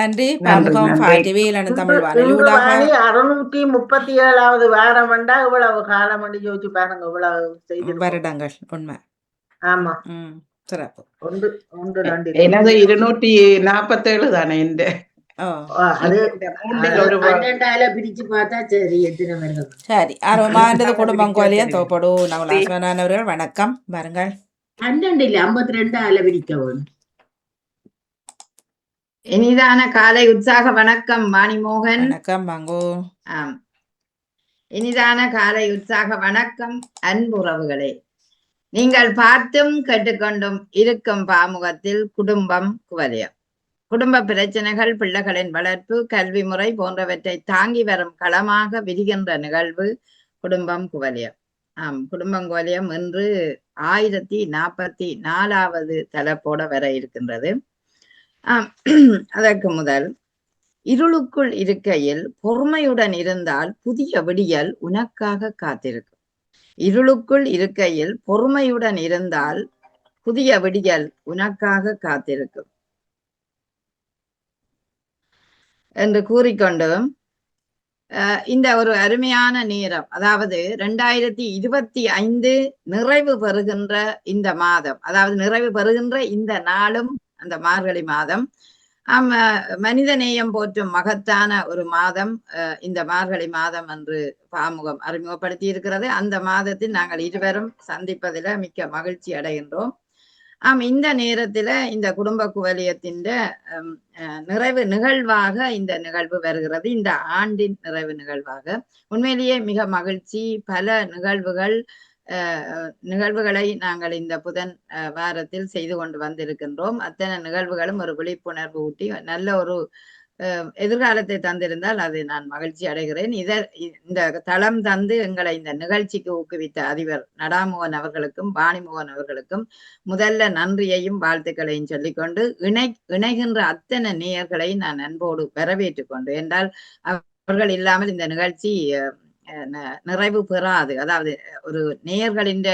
நன்றி. நன்றி பாமுகம் நன்றி. ஃபாய் டிவியிலான தமிழ் இன்று வானொலி இன்று ஊடாக வாணி 637வது வாரம் வந்தா இவ்வளவு காலம் வந்து யோசிச்சு பாருங்க, இவ்வளவு செய்திருக்கோம். வருடங்கள் உண்மை. ஆமா, சிறப்பு. ஒன்று ஒன்று ரெண்டு எனது 247 தானே இந்த ஓ அது மூன்றில் ஒரு பன்னெண்டால பிரிச்சு பார்த்தா சரி எத்தனை வருடம். சரி, ஆர்வமானது குடும்பம் கோலியம் தோப்படு நவலாசனானவர்கள் வணக்கம். பாருங்கள், 12 இல்ல 52 பிரிக்க வேணும். இனிதான காலை உற்சாக வணக்கம் வாணிமோகன். வணக்கம் வாங்கோ. ஆம், இனிதான காலை உற்சாக வணக்கம் அன்புறவுகளே. நீங்கள் பார்த்தும் கேட்டுக்கொண்டும் இருக்கும் பாமுகத்தில் குடும்பம் குவலயம். குடும்ப பிரச்சனைகள், பிள்ளைகளின் வளர்ப்பு, கல்வி முறை போன்றவற்றை தாங்கி வரும் களமாக விரிகின்ற நிகழ்வு குடும்பம் குவலயம். குடும்பம் குவலயம் இன்று 1044வது தலைப்போட வர இருக்கின்றது. அதற்கு முதல், இருளுக்குள் இருக்கையில் பொறுமையுடன் இருந்தால் புதிய விடியல் உனக்காக காத்திருக்கும். இருளுக்குள் இருக்கையில் பொறுமையுடன் இருந்தால் புதிய விடியல் உனக்காக காத்திருக்கும் என்று கூறிக்கொண்டு, இந்த ஒரு அருமையான நேரம், அதாவது 2025 நிறைவு பெறுகின்ற இந்த மாதம், அதாவது நிறைவு பெறுகின்ற இந்த நாளும் அந்த மார்கழி மாதம், மனித நேயம் போற்றும் மகத்தான ஒரு மாதம் இந்த மார்கழி மாதம் என்று பாமுகம் அறிமுகப்படுத்தி இருக்கிறது. அந்த மாதத்தில் நாங்கள் இருவரும் சந்திப்பதில் மிக்க மகிழ்ச்சி அடைகின்றோம். இந்த நேரத்துல இந்த குடும்ப குவலியத்தின் நிறைவு நிகழ்வாக இந்த நிகழ்வு வருகிறது. இந்த ஆண்டின் நிறைவு நிகழ்வாக உண்மையிலேயே மிக மகிழ்ச்சி. பல நிகழ்வுகளை நாங்கள் இந்த புதன் வாரத்தில் செய்து கொண்டு வந்திருக்கின்றோம். அத்தனை நிகழ்வுகளும் ஒரு விழிப்புணர்வு ஊட்டி நல்ல ஒரு எதிர்காலத்தை தந்திருந்தால் அது நான் மகிழ்ச்சி அடைகிறேன். இந்த தளம் தந்து எங்களை இந்த நிகழ்ச்சிக்கு ஊக்குவித்த அதிபர் நடாமோகன் அவர்களுக்கும் வாணிமோகன் அவர்களுக்கும் முதல்ல நன்றியையும் வாழ்த்துக்களையும் சொல்லிக்கொண்டு, இணைகின்ற அத்தனை நேயர்களை நான் அன்போடு வரவேற்றுக் கொண்டு, என்றால் அவர்கள் இல்லாமல் இந்த நிகழ்ச்சி நிறைவு பெறாது. அதாவது ஒரு நேயர்களின்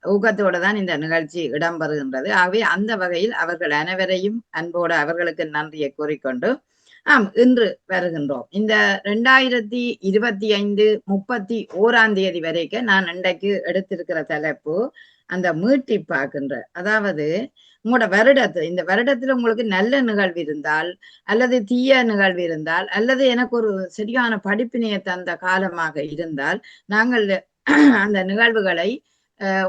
ஊக்கத்தோடு தான் இந்த நிகழ்ச்சி இடம்பெறுகின்றது. ஆகவே அந்த வகையில் அவர்கள் அனைவரையும் அன்போடு அவர்களுக்கு நன்றியை கூறிக்கொண்டு, இன்று வருகின்றோம். இந்த 2025 31 வரைக்கும் நான் இன்றைக்கு எடுத்திருக்கிற தலைப்பு அந்த மீட்டி பார்க்கின்ற, அதாவது உங்களோட இந்த வருடத்துல உங்களுக்கு நல்ல நிகழ்வு இருந்தால், அல்லது தீய நிகழ்வு இருந்தால், அல்லது எனக்கு ஒரு சரியான படிப்பினையை தந்த காலமாக இருந்தால், நாங்கள் அந்த நிகழ்வுகளை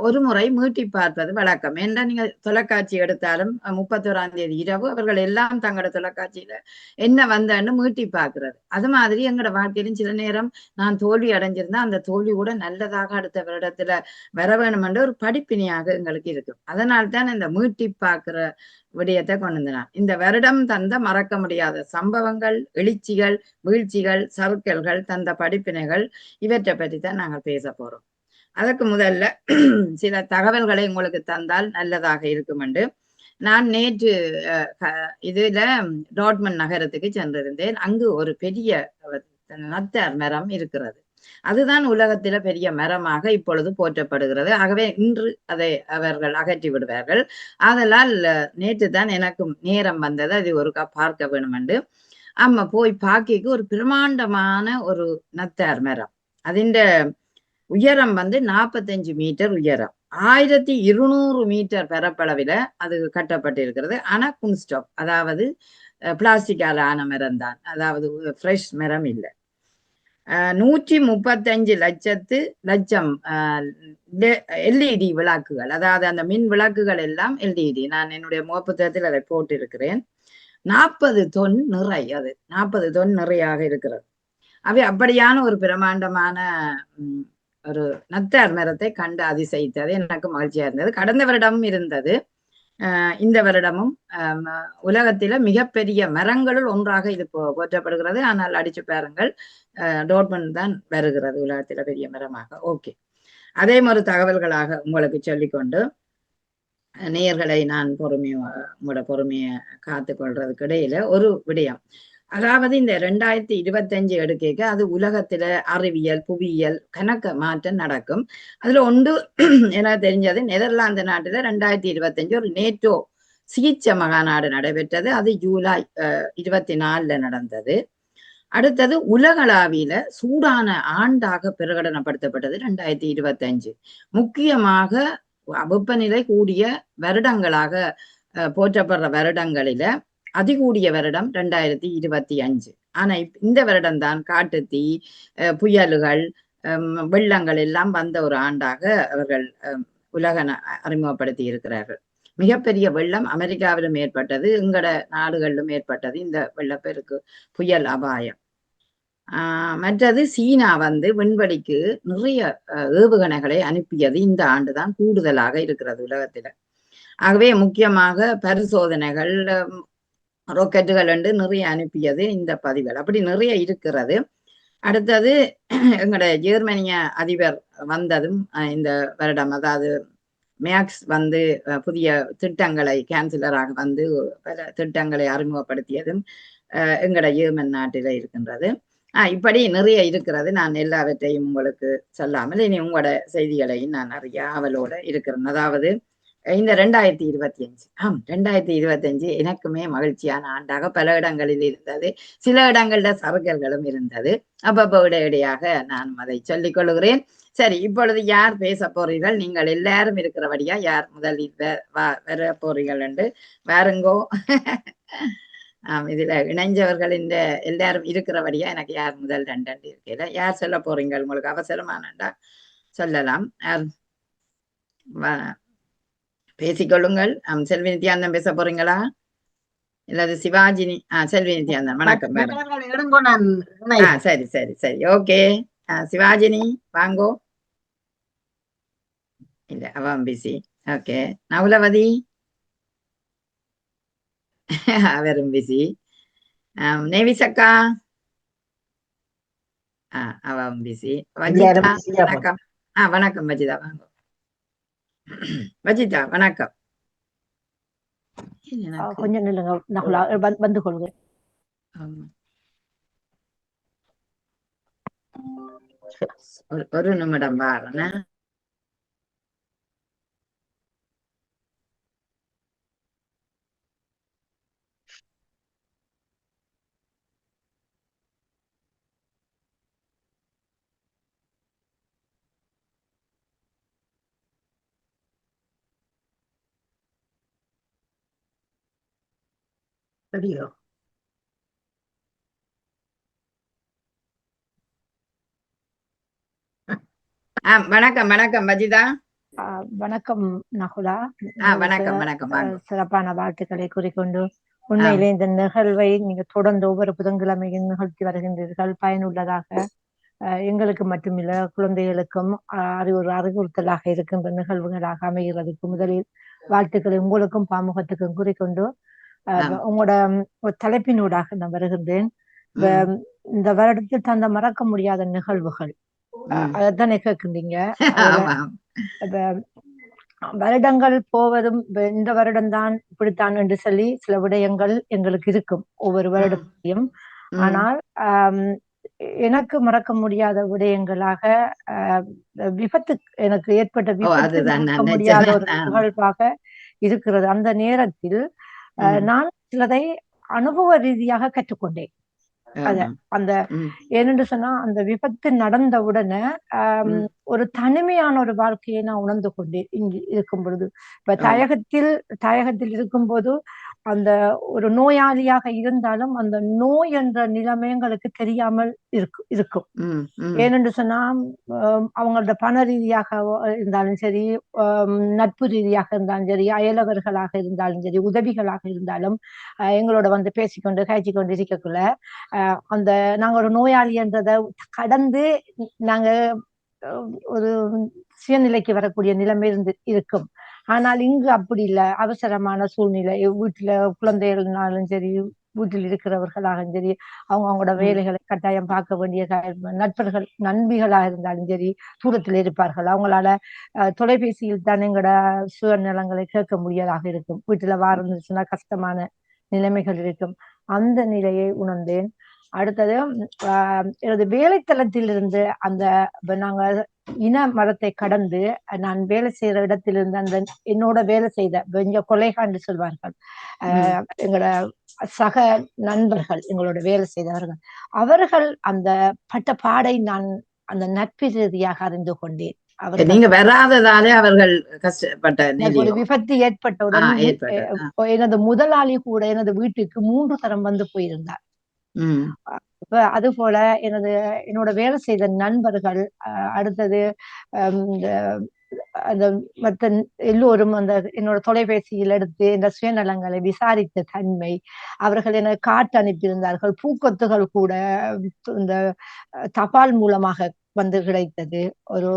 ஒரு முறை மீட்டி பார்ப்பது வழக்கம். ஏன்னா நீங்க தொலைக்காட்சி எடுத்தாலும் 31 இரவு அவர்கள் எல்லாம் தங்களோட தொலைக்காட்சியில என்ன வந்தன்னு மீட்டி பார்க்கிறது. அது மாதிரி எங்களோட வாழ்க்கையிலும் சில நேரம் நான் தோல்வி அடைஞ்சிருந்தா அந்த தோல்வி கூட நல்லதாக அடுத்த வருடத்துல வர வேணும் என்ற ஒரு படிப்பினையாக எங்களுக்கு இருக்கும். அதனால்தான் இந்த மீட்டி பார்க்கிற விடயத்தை கொண்டு வந்தான். இந்த வருடம் தந்த மறக்க முடியாத சம்பவங்கள், எழுச்சிகள், வீழ்ச்சிகள், சறுக்கல்கள், தந்த படிப்பினைகள், இவற்றை பற்றி தான் நாங்கள் பேச போறோம். அதற்கு முதல்ல சில தகவல்களை உங்களுக்கு தந்தால் நல்லதாக இருக்கும் என்று நான் நேற்று இதுல டாட்மண்ட் நகரத்துக்கு சென்றிருந்தேன். அங்கு ஒரு பெரிய நத்தார் மரம் இருக்கிறது. அதுதான் உலகத்தில பெரிய மரமாக இப்பொழுது போற்றப்படுகிறது. ஆகவே இன்று அதை அவர்கள் அகற்றி விடுவார்கள். ஆதலால் நேற்று தான் எனக்கும் நேரம் வந்தது, அது ஒருக்கா பார்க்க வேணும் என்று போய் பார்க்க ஒரு பிரமாண்டமான ஒரு நத்தார் மரம். அதிண்ட உயரம் 45 மீட்டர் உயரம், 1200 மீட்டர் பரப்பளவில அது கட்டப்பட்டிருக்கிறது. ஆனா குன்ஸ்டாப், அதாவது பிளாஸ்டிக்கால ஆன மரம் தான், அதாவது ஃப்ரெஷ் மரம் இல்லை. 135 லட்சம் எல்இடி விளக்குகள், அதாவது அந்த மின் விளக்குகள் எல்லாம் எல்இடி. நான் என்னுடைய முகப்புத்தகத்தில் அதை போட்டிருக்கிறேன். 40 தொன் நிறை, அது 40 தொன் நிறையாக இருக்கிறது. அப்படியான ஒரு பிரமாண்டமான ஒரு நத்தார் மரத்தை கண்டு அதிசயித்தது எனக்கு மகிழ்ச்சியா இருந்தது. கடந்த வருடமும் இருந்தது, இந்த வருடமும் உலகத்தில மிகப்பெரிய மரங்களுள் ஒன்றாக இது போற்றப்படுகிறது. ஆனால் அடிச்சு பாருங்கள், டாட்மண்ட் தான் வருகிறது உலகத்தில பெரிய மரமாக. ஓகே, அதே மாதிரி தகவல்களாக உங்களுக்கு சொல்லிக்கொண்டு நேயர்களை நான் உங்களோட பொறுமையை காத்து கொள்றதுக்கு இடையில ஒரு விடயம், அதாவது இந்த 2025 எடுக்க அது உலகத்துல அறிவியல், புவியியல் கணக்க மாற்றம் நடக்கும். அதுல ஒன்று எனக்கு தெரிஞ்சது, நெதர்லாந்து நாட்டுல 2025 ஒரு நேட்டோ சிகிச்சை மகாநாடு நடைபெற்றது. அது ஜூலை 24 நடந்தது. அடுத்தது உலகளாவில சூடான ஆண்டாக பிரகடனப்படுத்தப்பட்டது 2025. முக்கியமாக வெப்பநிலை கூடிய வருடங்களாக போற்றப்படுற வருடங்களில அதிகூடிய வருடம் 2025. ஆனா இந்த வருடம் தான் காட்டுத்தீ, புயல்கள், வெள்ளங்கள் எல்லாம் வந்த ஒரு ஆண்டாக அவர்கள் உலக அறிமுகப்படுத்தி இருக்கிறார்கள். மிகப்பெரிய வெள்ளம் அமெரிக்காவிலும் ஏற்பட்டது, எங்கட நாடுகளிலும் ஏற்பட்டது இந்த வெள்ளப்பெருக்கு புயல் அபாயம். மற்றது சீனா விண்வெளிக்கு நிறைய ஏவுகணைகளை அனுப்பியது இந்த ஆண்டுதான் கூடுதலாக இருக்கிறது உலகத்துல. ஆகவே முக்கியமாக பரிசோதனைகள், ராக்கெட்டுகள் என்று நிறைய அனுப்பியது இந்த பதிவுகள். அப்படி நிறைய இருக்கிறது. அடுத்தது எங்கட ஜெர்மனிய அதிபர் வந்ததும் இந்த வருடம், அதாவது மேக்ஸ் புதிய திட்டங்களை கேன்சலராக பல திட்டங்களை அறிமுகப்படுத்தியதும் எங்கட ஜெர்மன் நாட்டில இருக்கின்றது. இப்படி நிறைய இருக்கிறது. நான் எல்லாவற்றையும் உங்களுக்கு சொல்லாமல் இனி உங்களோட செய்திகளையும் நான் நிறைய ஆவலோட இருக்கிறேன். அதாவது இந்த 2025 2025 எனக்குமே மகிழ்ச்சியான ஆண்டாக பல இடங்களில் இருந்தது. சில இடங்கள்ல சறுக்கல்களும் இருந்தது. அப்பப்போ இடையிடையாக நான் அதை சொல்லிக் கொள்கிறேன். சரி, இப்பொழுது யார் பேச போறீர்கள்? நீங்கள் எல்லாரும் இருக்கிறபடியா யார் முதலில் வர போறீர்கள் என்று வாருங்கோ. இதுல இணைஞ்சவர்கள் இந்த எல்லாரும் இருக்கிறபடியா எனக்கு யார் முதல் ரெண்டு இருக்கல. யார் சொல்ல போறீங்க? உங்களுக்கு அவசரமானண்டா சொல்லலாம். பேசிக்கொள்ளுங்கள். செல்வி நித்யானந்தன் பேச போறீங்களா? இல்லாது சிவாஜினி? செல்வி நித்யானந்தன் வணக்கம். சரி சரி சரி, ஓகே. சிவாஜினி வாங்கோ. இல்ல, அவன் பிசி. ஓகே. நவுலவதி அவரும் பிசி. நேவிசக்கா அவன் பிசி. வஜிதா வணக்கம். வணக்கம் வஜிதா, வாங்கோ. வஜிதா வணக்கம். கொஞ்சம் நில்லுங்க, வந்து கொள்கிறேன். ஒரு நிமிடம் பாருங்க. சரியா? வணக்கம் வணக்கம் வஜிதா. வணக்கம் நகுலா. வணக்கம் வணக்கம். சிறப்பான வாழ்த்துக்களை கூறிக்கொண்டு, உண்மையிலே இந்த நிகழ்வை நீங்க தொடர்ந்து ஒவ்வொரு புதன்கிழமையும் நிகழ்த்தி வருகின்றீர்கள். பயனுள்ளதாக எங்களுக்கு மட்டுமில்ல, குழந்தைகளுக்கும் ஒரு அறிவுறுத்தலாக இருக்கின்ற நிகழ்வுகளாக அமைகிறதுக்கு முதலில் வாழ்த்துக்களை உங்களுக்கும் பாமுகத்துக்கும் கூறிக்கொண்டு, உங்களோட தலைப்பினூடாக நான் வருகின்றேன். இந்த வருடத்தில் தந்த மறக்க முடியாத நிகழ்வுகள் அதைத்தானே கேட்கின்றீங்க. வருடங்கள் போவதும் இந்த வருடம்தான் இப்படித்தான் என்று சொல்லி சில விடயங்கள் எங்களுக்கு இருக்கும் ஒவ்வொரு வருடத்தையும். ஆனால் எனக்கு மறக்க முடியாத விடயங்களாக விபத்து, எனக்கு ஏற்பட்ட விபத்து மறக்க முடியாத ஒரு நிகழ்வாக இருக்கிறது. அந்த நேரத்தில் நான் சிலதை அனுபவ ரீதியாக கற்றுக்கொண்டேன். ஏனென்று சொன்னா, அந்த விபத்து நடந்த உடனே ஒரு தனிமையான ஒரு வாழ்க்கையை நான் உணர்ந்து கொண்டேன் இங்கு இருக்கும் பொழுது. இப்ப தாயகத்தில் இருக்கும் போது அந்த ஒரு நோயாளியாக இருந்தாலும் அந்த நோய் என்ற நிலைமை எங்களுக்கு தெரியாமல் இருக்கும். ஏனென்று சொன்னா, அவங்களோட பண ரீதியாக இருந்தாலும் சரி, நட்பு ரீதியாக இருந்தாலும் சரி, அயலவர்களாக இருந்தாலும் சரி, உதவிகளாக இருந்தாலும் எங்களோட பேசிக்கொண்டு காய்ச்சிக்கொண்டு இருக்கக்குள்ள நாங்க ஒரு நோயாளி என்றதை கடந்து நாங்க ஒரு சுயநிலைக்கு வரக்கூடிய நிலைமை இருக்கும். ஆனால் இங்கு அப்படி இல்லை. அவசரமான சூழ்நிலை, வீட்டுல குழந்தைகள்னாலும் சரி, வீட்டில் இருக்கிறவர்களாகவும் சரி, அவங்களோட வேலைகளை கட்டாயம் பார்க்க வேண்டிய நண்பர்கள் நண்பிகளாக இருந்தாலும் சரி தூரத்தில் இருப்பார்கள். அவங்களால தொலைபேசியில் தான் எங்களோட சுயநலங்களை கேட்க முடியாதாக இருக்கும். வீட்டுல இருந்துச்சுன்னா கஷ்டமான நிலைமைகள் இருக்கும். அந்த நிலையை உணர்ந்தேன். அடுத்தது எனது வேலைத்தளத்திலிருந்து அந்த நாங்க இன மதத்தை கடந்து நான் வேலை செய்யற இடத்திலிருந்து அந்த என்னோட வேலை செய்த இங்க கொலைகாண்டு சொல்வார்கள் எங்களோட சக நண்பர்கள் எங்களோட வேலை செய்தவர்கள் அவர்கள் அந்த பட்ட பாடை நான் அந்த நட்பு ரீதியாக அறிந்து கொண்டேன். நீங்க வராததாலே அவர்கள் கஷ்டப்பட்ட ஒரு விபத்து ஏற்பட்டவுடன் எனது முதலாளி கூட எனது வீட்டுக்கு 3 தரம் வந்து போயிருந்தார். அது போல என்னோட வேலை செய்த நண்பர்கள் அடுத்தது அந்த மற்ற எல்லோரும் அந்த என்னோட தொலைபேசியில் எடுத்து இந்த சுயநலங்களை விசாரித்த தன்மை அவர்கள் எனக்கு காட்டு அனுப்பியிருந்தார்கள். பூக்கொத்துகள் கூட இந்த தபால் மூலமாக வந்து கிடைத்தது. ஒரு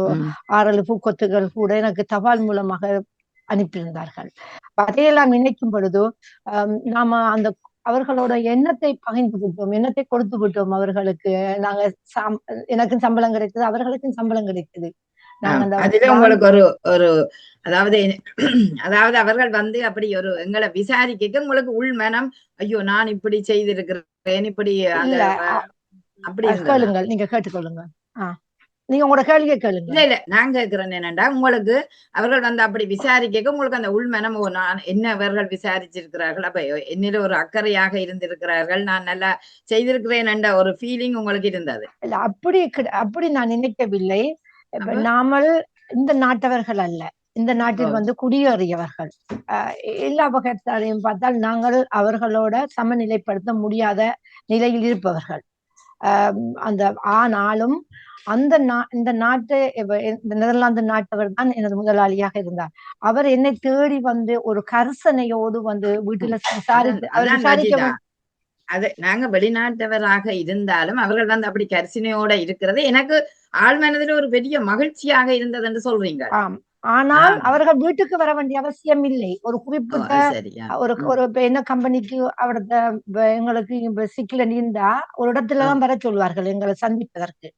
6 பூக்கொத்துகள் கூட எனக்கு தபால் மூலமாக அனுப்பியிருந்தார்கள். அதையெல்லாம் நினைக்கும் பொழுது நாம அந்த அவர்களோட எண்ணத்தை பகிர்ந்து விட்டோம், எண்ணத்தை கொடுத்து விட்டோம் அவர்களுக்கு. நாங்க எனக்கும் சம்பளம் கிடைத்தது, அவர்களுக்கும் சம்பளம் கிடைத்தது. அதுல உங்களுக்கு ஒரு அதாவது அவர்கள் வந்து அப்படி ஒரு எங்களை விசாரிக்க உங்களுக்கு உள் மனம் ஐயோ நான் இப்படி செய்திருக்கிறேன் இப்படி அப்படி கேளுங்கள், நீங்க கேட்டுக்கொள்ளுங்க. நீங்க உங்களோட கேள்வியை கேளுங்க. இல்ல நான் கேட்கிறேன் என்னண்டா உங்களுக்கு அவர்கள் வந்து அப்படி விசாரிக்க உங்களுக்கு அந்த உள் மனம் நான் என்ன அவர்கள் விசாரிச்சிருக்கிறார்கள் அப்ப என்னில ஒரு அக்கறையாக இருந்திருக்கிறார்கள் நான் நல்லா செய்திருக்கிறேன் என்ற ஒரு ஃபீலிங் உங்களுக்கு இருந்தது? இல்ல அப்படி நான் நினைக்கவில்லை. நாமல் இந்த நாட்டவர்கள் அல்ல, இந்த நாட்டில் வந்து குடியேறியவர்கள். எல்லா வகைத்தாலையும் பார்த்தால் நாங்கள் அவர்களோட சமநிலைப்படுத்த முடியாத நிலையில் இருப்பவர்கள். ஆனாலும் இந்த நாட்டு நெதர்லாந்து நாட்டவர் தான் எனது முதலாளியாக இருந்தார். அவர் என்னை தேடி வந்து ஒரு கரிசனையோடு வந்து வீட்டுல விசாரிக்க அது நாங்க வெளிநாட்டவராக இருந்தாலும் அவர்கள் வந்து அப்படி கரிசனையோட இருக்கிறது எனக்கு ஆழ் மனதில் ஒரு பெரிய மகிழ்ச்சியாக இருந்தது என்று சொல்றீங்க. ஆனால் அவர்கள் வீட்டுக்கு வர வேண்டிய அவசியம் இல்லை. ஒரு குறிப்பிட்ட ஒரு என்ன கம்பெனிக்கு அவரது எங்களுக்கு சிக்கல இருந்தா ஒரு இடத்துலதான் வர சொல்வார்கள் எங்களை சந்திப்பதற்கு.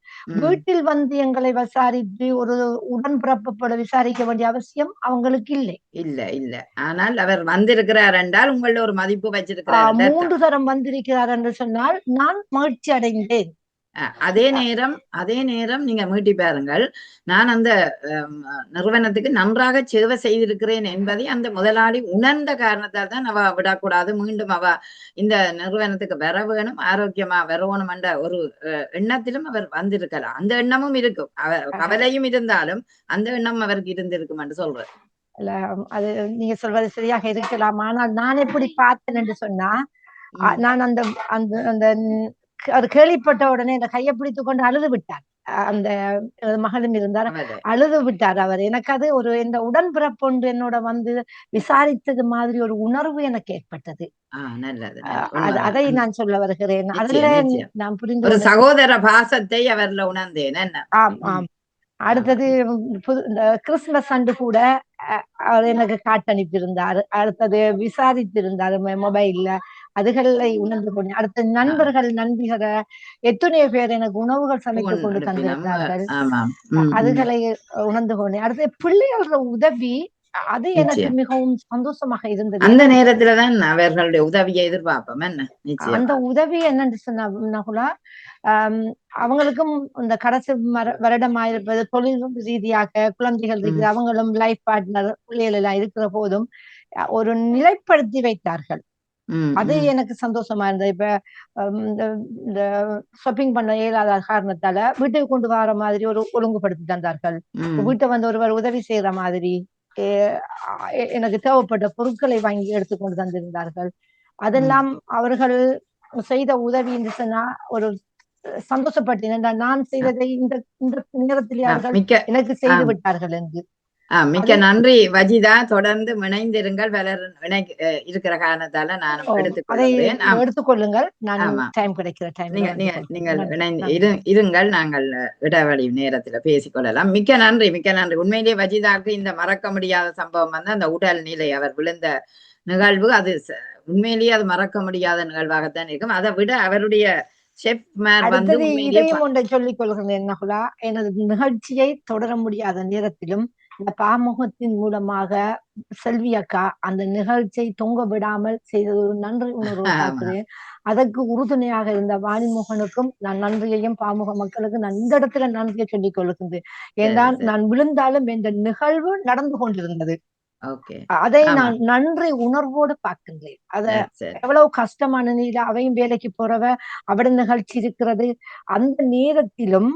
வீட்டில் வந்து எங்களை விசாரித்து ஒரு உடன்பிறப்போட விசாரிக்க வேண்டிய அவசியம் அவங்களுக்கு இல்லை. இல்ல ஆனால் அவர் வந்திருக்கிறார் என்றால் உங்களோட ஒரு மதிப்பு வச்சிருக்கிறார். 3 தரம் வந்திருக்கிறார் என்று சொன்னால் நான் மகிழ்ச்சி அடைந்தேன். அதே நேரம் நீங்க மீட்டி பாருங்கள், நான் அந்த நிறுவனத்துக்கு நன்றாக சேவை செய்திருக்கிறேன் என்பதை அந்த முதலாளி உணர்ந்த காரணத்தால் தான் அவ விடக்கூடாது, மீண்டும் அவ இந்த நிறுவனத்துக்கு வர வேணும், ஆரோக்கியமா வரணும் என்ற ஒரு எண்ணத்திலும் அவர் வந்திருக்கலாம். அந்த எண்ணமும் இருக்கும், கவலையும் இருந்தாலும் அந்த எண்ணம் அவருக்கு இருந்திருக்கும் என்று சொல்றேன். இல்ல அது நீங்க சொல்றது சரியாக இருக்கலாம். ஆனால் நான் எப்படி பார்த்தேன் என்று சொன்னா நான் அந்த அந்த அது கேள்விப்பட்ட உடனே அந்த கையை பிடித்து கொண்டு அழுது விட்டார். அந்த மகளும் இருந்தார், அழுது விட்டார் அவர். எனக்கு அது ஒரு இந்த உடன்பிறப்பொன்று என்னோட வந்து விசாரித்தது மாதிரி ஒரு உணர்வு எனக்கு ஏற்பட்டது. அதை நான் சொல்ல வருகிறேன். அதுல நான் புரிந்து ஒரு சகோதர பாசத்தை அவர்ல உணர்ந்தேன். ஆம். அடுத்தது இந்த கிறிஸ்துமஸ் அன்று கூட அவர் எனக்கு காட்டு அனுப்பியிருந்தார். அடுத்தது விசாரித்திருந்தார் மொபைல்ல. அதுகளை உணர்ந்து கொண்டேன். அடுத்த நண்பர்கள் நண்பிகளை எத்தனையோ பேர் எனக்கு உணவுகள் சமைத்து கொண்டு தந்திருந்தார்கள். அதுகளை உணர்ந்து கொண்டேன். அடுத்த பிள்ளைகளோட உதவி அது எனக்கு மிகவும் சந்தோஷமாக இருந்தது. அந்த நேரத்துலதான் அவர்களுடைய உதவியை எதிர்பார்ப்போம். அந்த உதவி என்னன்னு சொன்னா அவங்களுக்கும் இந்த கடைசி வருடமாயிருப்பது தொழில் ரீதியாக குழந்தைகள் ரீதியாக அவங்களும் லைஃப் பார்ட்னர் பிள்ளைகள் எல்லாம் இருக்கிற போதும் ஒரு நிலைப்படுத்தி வைத்தார்கள். அது எனக்கு சந்தோஷமா இருந்தது. இப்ப இந்த ஷாப்பிங் பண்ண இயலாத காரணத்தால வீட்டுக்கு கொண்டு வர மாதிரி ஒரு ஒழுங்குபடுத்தி தந்தார்கள். வீட்டை வந்து ஒருவர் உதவி செய்யற மாதிரி எனக்கு தேவைப்பட்ட பொருட்களை வாங்கி எடுத்துக்கொண்டு தந்திருந்தார்கள். அதெல்லாம் அவர்கள் செய்த உதவி என்று சொன்னா ஒரு சந்தோஷப்பட்டேன். நான் செய்ததை இந்த நேரத்திலே அவர்கள் எனக்கு செய்து விட்டார்கள் என்று. மிக்க நன்றி வஜிதா. தொடர்ந்து இணைந்திருங்கள். இருக்கிற காரணத்தால நான் எடுத்துக்கொள்ளுங்கள். நீங்கள் இருங்கள், நாங்கள் இடைவெளி நேரத்துல பேசிக்கொள்ளலாம். மிக்க நன்றி. உண்மையிலேயே வஜிதாவுக்கு இந்த மறக்க முடியாத சம்பவம் வந்து அந்த உடல் நிலை அவர் விழுந்த நிகழ்வு அது உண்மையிலேயே அது மறக்க முடியாத நிகழ்வாகத்தான் இருக்கும். அதை விட அவருடைய இதையும் ஒன்றை சொல்லிக் கொள்கிறேன். எனது நிகழ்ச்சியை தொடர முடியாத நேரத்திலும் இந்த பாமுகத்தின் மூலமாக செல்வி அக்கா அந்த நிகழ்ச்சியை தொங்க விடாமல் செய்தது ஒரு நன்றி உணர்வு ஆமா. பார்க்கிறேன். அதற்கு உறுதுணையாக இருந்த வாணிமோகனுக்கும் நான் நன்றியையும் பாமுக மக்களுக்கு நான் இந்த இடத்துல நன்றியை சொல்லிக் கொள்கின்றேன். சரி என்றால் சரி நான் விழுந்தாலும் இந்த நிகழ்வு நடந்து கொண்டிருந்தது. ஓகே அதை ஆமா நான் நன்றி உணர்வோடு பார்க்கின்றேன். அத சரி சரி எவ்வளவு கஷ்டமான நீல அவையும் வேலைக்கு போறவ அவட நிகழ்ச்சி இருக்கிறது. அந்த நேரத்திலும்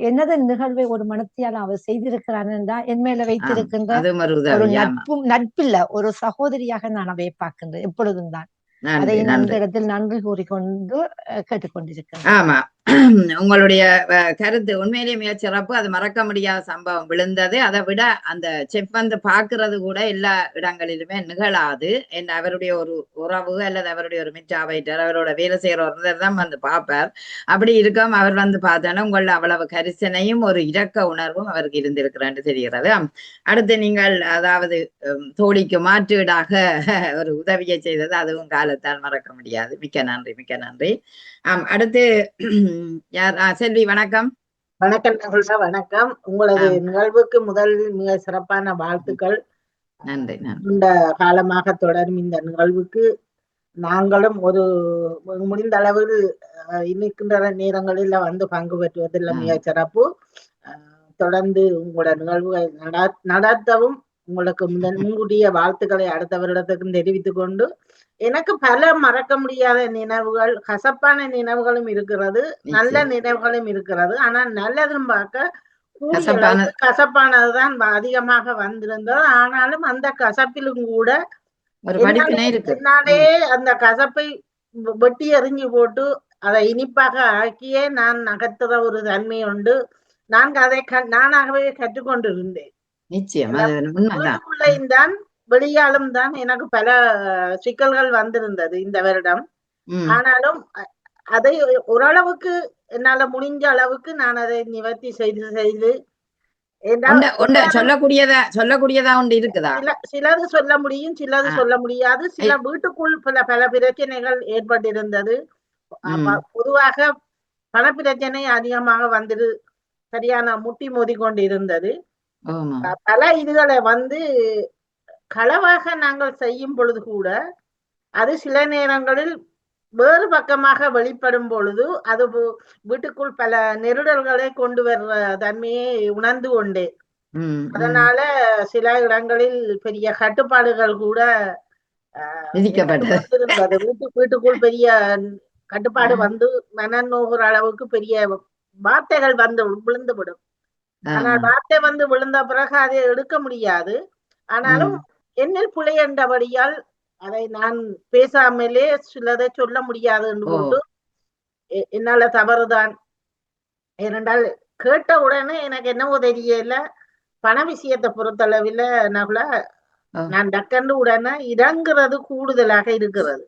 எனது நிகழ்வை ஒரு மனத்தியால் அவ செய்திருக்கிறான் என்றா என் மேல ஆமா வைத்திருக்கின்ற அதுவும் ஒரு ஒரு உதவி ஆமா நட்பில்ல ஒரு சகோதரியாக நான் அவையை பார்க்கின்றேன் எப்பொழுதும் தான். அதை நன்றி நான் இந்த நன்றி இடத்தில் நன்றி கூறிக்கொண்டு கேட்டுக்கொண்டிருக்கிறேன். ஆமா உங்களுடைய கருத்து உண்மையிலேயே மிக சிறப்பு. அது மறக்க முடியாத சம்பவம் விழுந்தது. அதை விட அந்த செஃப் வந்து பாக்குறது கூட எல்லா இடங்களிலுமே நிகழாது. என்ன அவருடைய ஒரு உறவு அல்லது அவருடைய ஒரு மிச்சாவைட்டர் அவரோட வேலை செய்யற ஒருத்தர் தான் வந்து பார்ப்பார். அப்படி இருக்காம அவர் வந்து பார்த்தோன்னா உங்கள அவ்வளவு கரிசனையும் ஒரு இரக்க உணர்வும் அவருக்கு இருந்திருக்கிறான்னு தெரிகிறது. அடுத்து நீங்கள் அதாவது தோழிக்கு மாற்றீடாக ஒரு உதவியை செய்தது அதுவும் காலத்தால் மறக்க முடியாது. மிக்க நன்றி மிக்க நன்றி. அடுத்து யார் செல்வி வணக்கம். வணக்கம் நகுல்சா, வணக்கம். உங்களது நிகழ்வுக்கு முதலில் மிக சிறப்பான வாழ்த்துக்கள். நன்றி நன்றி. இந்த காலமாக தொடரும் இந்த நிகழ்வுக்கு நாங்களும் ஒரு முடிந்த அளவில் இருக்கின்ற நேரங்களில் வந்து பங்கு பெற்றுவதில் மிக சிறப்பு. தொடர்ந்து உங்களோட நிகழ்வுகள் நடத்தவும் உங்களுக்கு முன்கூட்டிய வாழ்த்துக்களை அடுத்த வருடத்துக்கும் தெரிவித்துக் கொண்டு எனக்கு பல மறக்க முடியாத நினைவுகள், கசப்பான நினைவுகளும் இருக்கிறது, நல்ல நினைவுகளும் இருக்கிறது. ஆனா நல்லதும் பார்க்க கசப்பானதுதான் அதிகமாக வந்திருந்தது. ஆனாலும் அந்த கசப்பிலும் கூட என்னாலே அந்த கசப்பை வெட்டி எறிஞ்சு போட்டு அதை இனிப்பாக ஆக்கியே நான் நகர்த்துற ஒரு தன்மை உண்டு. நான் அதை நானாகவே கற்றுக்கொண்டிருந்தேன். தான் வெளியாலும் தான் எனக்கு பல சிக்கல்கள் வந்திருந்தது இந்த வருடம். ஆனாலும் அதை ஓரளவுக்கு என்னால முடிஞ்ச அளவுக்கு நான் அதை நிவர்த்தி செய்து சொல்லக்கூடியதா ஒன்று இருக்குதா? சிலது சொல்ல முடியும், சிலது சொல்ல முடியாது. சில வீட்டுக்குள் பல பிரச்சனைகள் ஏற்பட்டிருந்தது. பொதுவாக பண பிரச்சனை அதிகமாக வந்துடு சரியான முட்டி மோதி கொண்டு இருந்தது. பல இதுகளை வந்து களவாக நாங்கள் செய்யும் பொழுது கூட அது சில நேரங்களில் வேறு பக்கமாக வெளிப்படும் பொழுது அது வீட்டுக்குள் பல நெருடல்களை கொண்டு வர்ற தன்மையை உணர்ந்து கொண்டேன். அதனால சில இடங்களில் பெரிய கட்டுப்பாடுகள் கூட இருந்தது. வீட்டுக்குள் பெரிய கட்டுப்பாடு வந்து மனநோகிற அளவுக்கு பெரிய வார்த்தைகள் வந்து விழுந்துவிடும். ஆனால் வார்த்தை வந்து விழுந்த பிறகு அதை எடுக்க முடியாது. ஆனாலும் என்னில் பிழை என்றபடியால் அதை நான் பேசாமலே சிலதை சொல்ல முடியாது என்று கொண்டு என்னால தவறுதான். ஏனென்றால் கேட்ட உடனே எனக்கு என்னவோ தெரியல, பண விஷயத்தை பொறுத்தளவில் நான் டக்கண்டு உடனே இறங்குறது கூடுதலாக இருக்கிறது.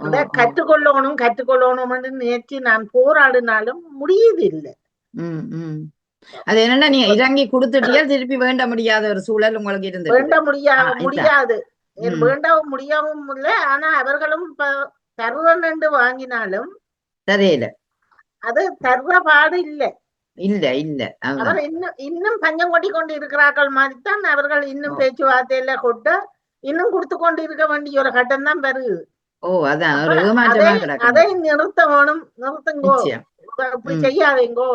அதை கற்றுக்கொள்ளணும் என்று நினைச்சு நான் போராடினாலும் முடியுது இல்லை. அது என்னன்னா நீங்க இறங்கி கொடுத்துட்டியா திருப்பி வேண்ட முடியாத ஒரு சூழல் உங்களுக்கு இருந்து வேண்ட முடியாது வேண்டவும் முடியவும் இல்லை. ஆனா அவர்களும் தருவன் என்று வாங்கினாலும் தெரியல, அது தர்ற பாடு இல்லை. அவர் இன்னும் பஞ்சம் கொட்டி கொண்டு இருக்கிறார்கள் மாதிரிதான் அவர்கள் இன்னும் பேச்சுவார்த்தையில கொட்ட இன்னும் கொடுத்து கொண்டு இருக்க வேண்டிய ஒரு கட்டம் தான் வருது. அதை நிறுத்துங்கோ, இப்படி செய்யாதீங்கோ,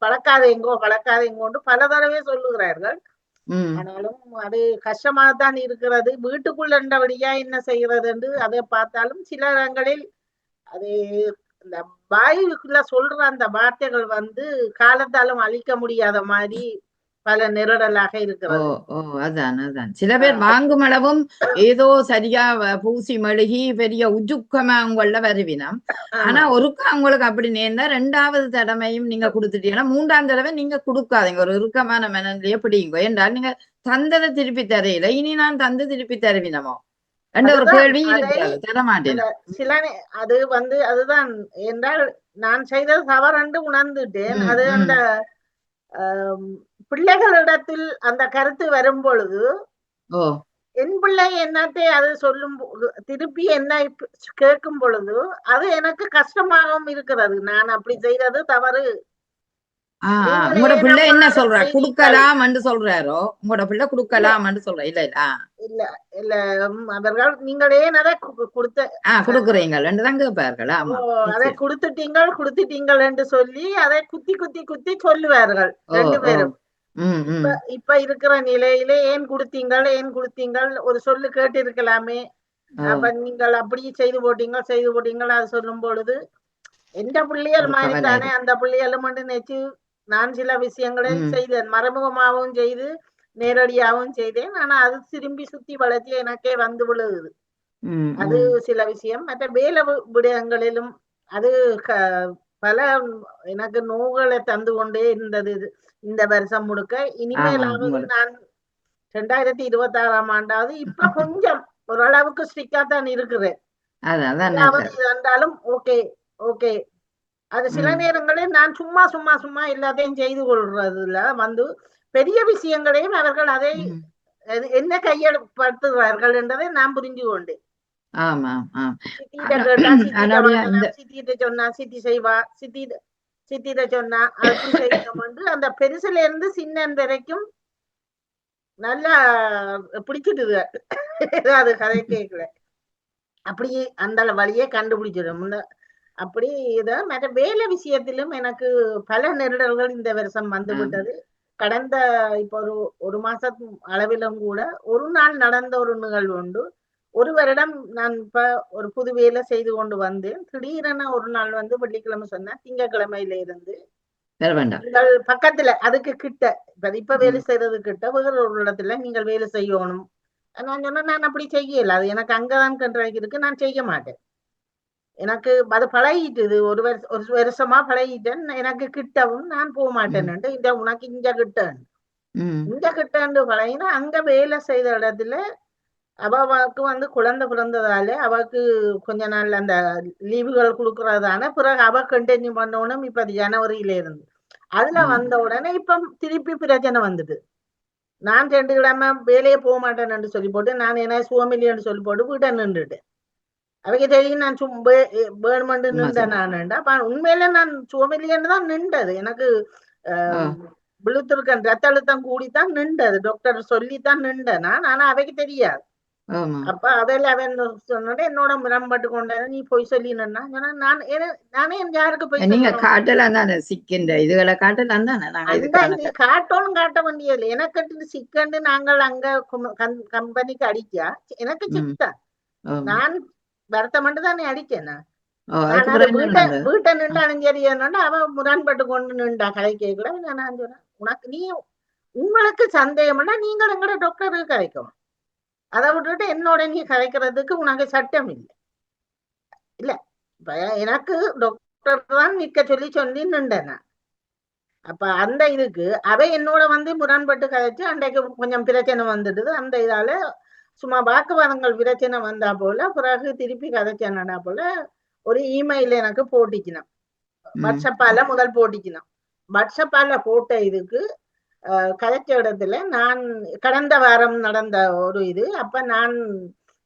பழக்காதீங்கோன்னு பல தடவை சொல்லுகிறார்கள். ஆனாலும் அது கஷ்டமாகத்தான் இருக்கிறது. வீட்டுக்குள்ள இருந்தபடியா என்ன செய்கிறது என்று அதை பார்த்தாலும் சில இடங்களில் அது இந்த வாயுக்குள்ள சொல்ற அந்த வார்த்தைகள் வந்து காலத்தாலும் அழிக்க முடியாத மாதிரி பல நெருடலாக இருக்கிறது. அதான் சில பேர் வாங்கும் அளவும் ஏதோ சரியா பூசி மெழுகி பெரிய உஜுக்கமா அவங்கள வருவினம். ஆனா ஒருக்கா அவங்களுக்கு அப்படி நேர்ந்தா 2வது தடவையும் நீங்க கொடுத்துட்டீங்கன்னா 3ஆம் தடவை நீங்க கொடுக்காதீங்க. ஒரு இறுக்கமான மனநிலைய பிடிங்க. என்றால் நீங்க தந்ததை திருப்பி தரையில இனி நான் தந்து திருப்பி தருவினமோ என்ற ஒரு கேள்வி இருக்கிறது. தரமாட்டேன் சில அது வந்து அதுதான் என்றால் நான் செய்தது தவறு உணர்ந்துட்டேன். அது அந்த பிள்ளைகளிடத்தில் அந்த கருத்து வரும் பொழுது என் பிள்ளை என்னத்தை அது சொல்லும் திருப்பி என்ன கேட்கும் பொழுது அது எனக்கு கஷ்டமாகவும் இருக்கிறது. நான் அப்படி செய்தது தவறு, நீங்களே உங்களோட பிள்ளை என்ன நம்பாத சொல்றா? செய்திகள். குடுக்கலாம்னு சொல்றாரோ? உங்களோட பிள்ளை குடுக்கலாம்னு சொல்ற? இல்ல இல்ல. இல்ல இல்ல அவர்கள் நீங்களே அதை கொடுத்த குடுக்குறீங்கன்னு தான் கேட்பார்கள். ஆமா, அதை கொடுத்துட்டீங்கள் என்று சொல்லி அதை குத்தி குத்தி குத்தி சொல்லுவார்கள் ரெண்டு பேரும். இப்ப இருக்கிற நிலையில ஏன் கொடுத்தீங்கள் ஒரு சொல்லு கேட்டு இருக்கலாமே. அப்ப நீங்கள் அப்படி செய்து போட்டீங்கள் அது சொல்லும் பொழுது எந்த பிள்ளைகள் மாதிரி தானே அந்த பிள்ளைகளும் நினைச்சு நான் சில விஷயங்களை செய்தேன், மறைமுகமாகவும் செய்து நேரடியாகவும் செய்தேன். ஆனா அது திரும்பி சுத்தி வளர்ச்சி எனக்கே வந்து விழுகுது. அது சில விஷயம். மற்ற வேலை விடயங்களிலும் அது பல எனக்கு நோய்களை தந்து கொண்டே இருந்தது இந்த வருஷம் முழுக்க. இனிமேலாவது நான் 2026ஆம் ஆண்டாவது இப்ப கொஞ்சம் ஓரளவுக்கு ஸ்ட்ரிக்டா தான் இருக்கிறேன். இருந்தாலும் ஓகே அது சில நேரங்களில் நான் சும்மா எல்லாத்தையும் செய்து கொள்றதுல வந்து பெரிய விஷயங்களையும் அவர்கள் அதை என்ன கையெழுப்படுத்துகிறார்கள் என்றதை நான் புரிஞ்சு கொண்டேன். சித்திட்ட சொன்னா சித்தி செய்வா, சித்திட்ட சொன்னா அப்படி செய்யணும் என்று அந்த பெருசுல இருந்து சின்ன வரைக்கும் நல்லா பிடிச்சிட்டுது. அது கதை கேட்கல அப்படி அந்த வழியே கண்டுபிடிச்சிடும். அப்படி இத மற்ற வேலை விஷயத்திலும் எனக்கு பல நெருடல்கள் இந்த வருஷம் வந்து விட்டது. கடந்த இப்ப ஒரு மாசம் அளவிலும் கூட ஒரு நாள் நடந்த ஒரு நிகழ்வு உண்டு. ஒரு வருடம் நான் இப்ப ஒரு புது வேலை செய்து கொண்டு வந்தேன். திடீரென ஒரு நாள் வந்து வெள்ளிக்கிழமை சொன்னா திங்கக்கிழமையில இருந்து பக்கத்துல அதுக்கு கிட்ட இப்ப வேலை செய்யறது கிட்ட வேற ஒரு இடத்துல நீங்கள் வேலை செய்யணும். நான் சொன்னா நான் அப்படி செய்யல, அது எனக்கு அங்கதான் கன்றாக்கி இருக்கு, நான் செய்ய மாட்டேன். எனக்கு அது பழகிட்டுது, ஒரு வருஷமா பழகிட்டேன். எனக்கு கிட்டவும் நான் போக மாட்டேன்னு இந்த உனக்கு இங்க கிட்டன்னு பழகினா அங்க வேலை செய்த இடத்துல அவளுக்கு வந்து குழந்தை பிறந்ததால அவளுக்கு கொஞ்ச நாள் அந்த லீவுகள் கொடுக்கறதான பிறகு அவ கண்டினியூ பண்ணணும். இப்ப அது ஜனவரியில இருந்து அதுல வந்த உடனே இப்ப திருப்பி பிரச்சனை வந்துட்டு நான் 2 கிழமை வேலையே போக மாட்டேன்னு சொல்லி போட்டு நான் என்ன சுவமில்லின்னு சொல்லி போட்டு வீட்டை நின்றுட்டேன். அவைக்கு தெரியும் நான் வேணுமெண்டு நின்றேன். நான் உண்மையில நான் சுவமில்லின்னு தான் நின்றது. எனக்கு விழுத்திருக்கேன், ரத்த அழுத்தம் கூடித்தான் நின்றது, டாக்டர் சொல்லித்தான் நின்றேன் நான். ஆனா அவைக்கு தெரியாது. அப்ப அதெல்லாம் அவன் சொன்ன என்னோட முரண்பட்டு கொண்டேன். நீ போய் சொல்லி நின்னா நானே யாருக்கு போய் நீங்க காட்டலாம் தானே சிக்கன் இதுகளை காட்டலாம் தானே. காட்டணும் காட்ட வேண்டியது எனக்கு சிக்கன் நாங்கள் அங்க கம்பெனிக்கு அடிச்சா எனக்கு சிக்கன் நான் வருத்த மட்டும் தானே அடிச்சேன். வீட்டை நின்றாலும் சரி அவன் முரண்பட்டு கொண்டு நின்றா கதை கேட்கல. நான் சொன்னேன் உனக்கு உங்களுக்கு சந்தேகம்னா நீங்கள் எங்கட டாக்டருக்கு கதைக்கணும், அதை விட்டுட்டு என்னோட நீ கதைக்கிறதுக்கு உனக்கு சட்டம் இல்லை. இல்ல இப்ப எனக்கு டாக்டர் தான் நிக்க சொல்லி நின்றேன். அப்ப அந்த இதுக்கு அவை என்னோட வந்து முரண்பட்டு கதைச்சு அன்றைக்கு கொஞ்சம் பிரச்சனை வந்துடுது. அந்த இதால சும்மா வாக்குவாதங்கள் பிரச்சனை வந்தா போல பிறகு திருப்பி கதைச்சேன்னா போல ஒரு இமெயில் எனக்கு போட்டிக்கணும். வாட்ஸ்அப்பால முதல் போட்டிக்கணும். வாட்ஸ்அப்பால போட்ட இதுக்கு கதைச்ச இடத்துல நான் கடந்த வாரம் நடந்த ஒரு இது. அப்ப நான்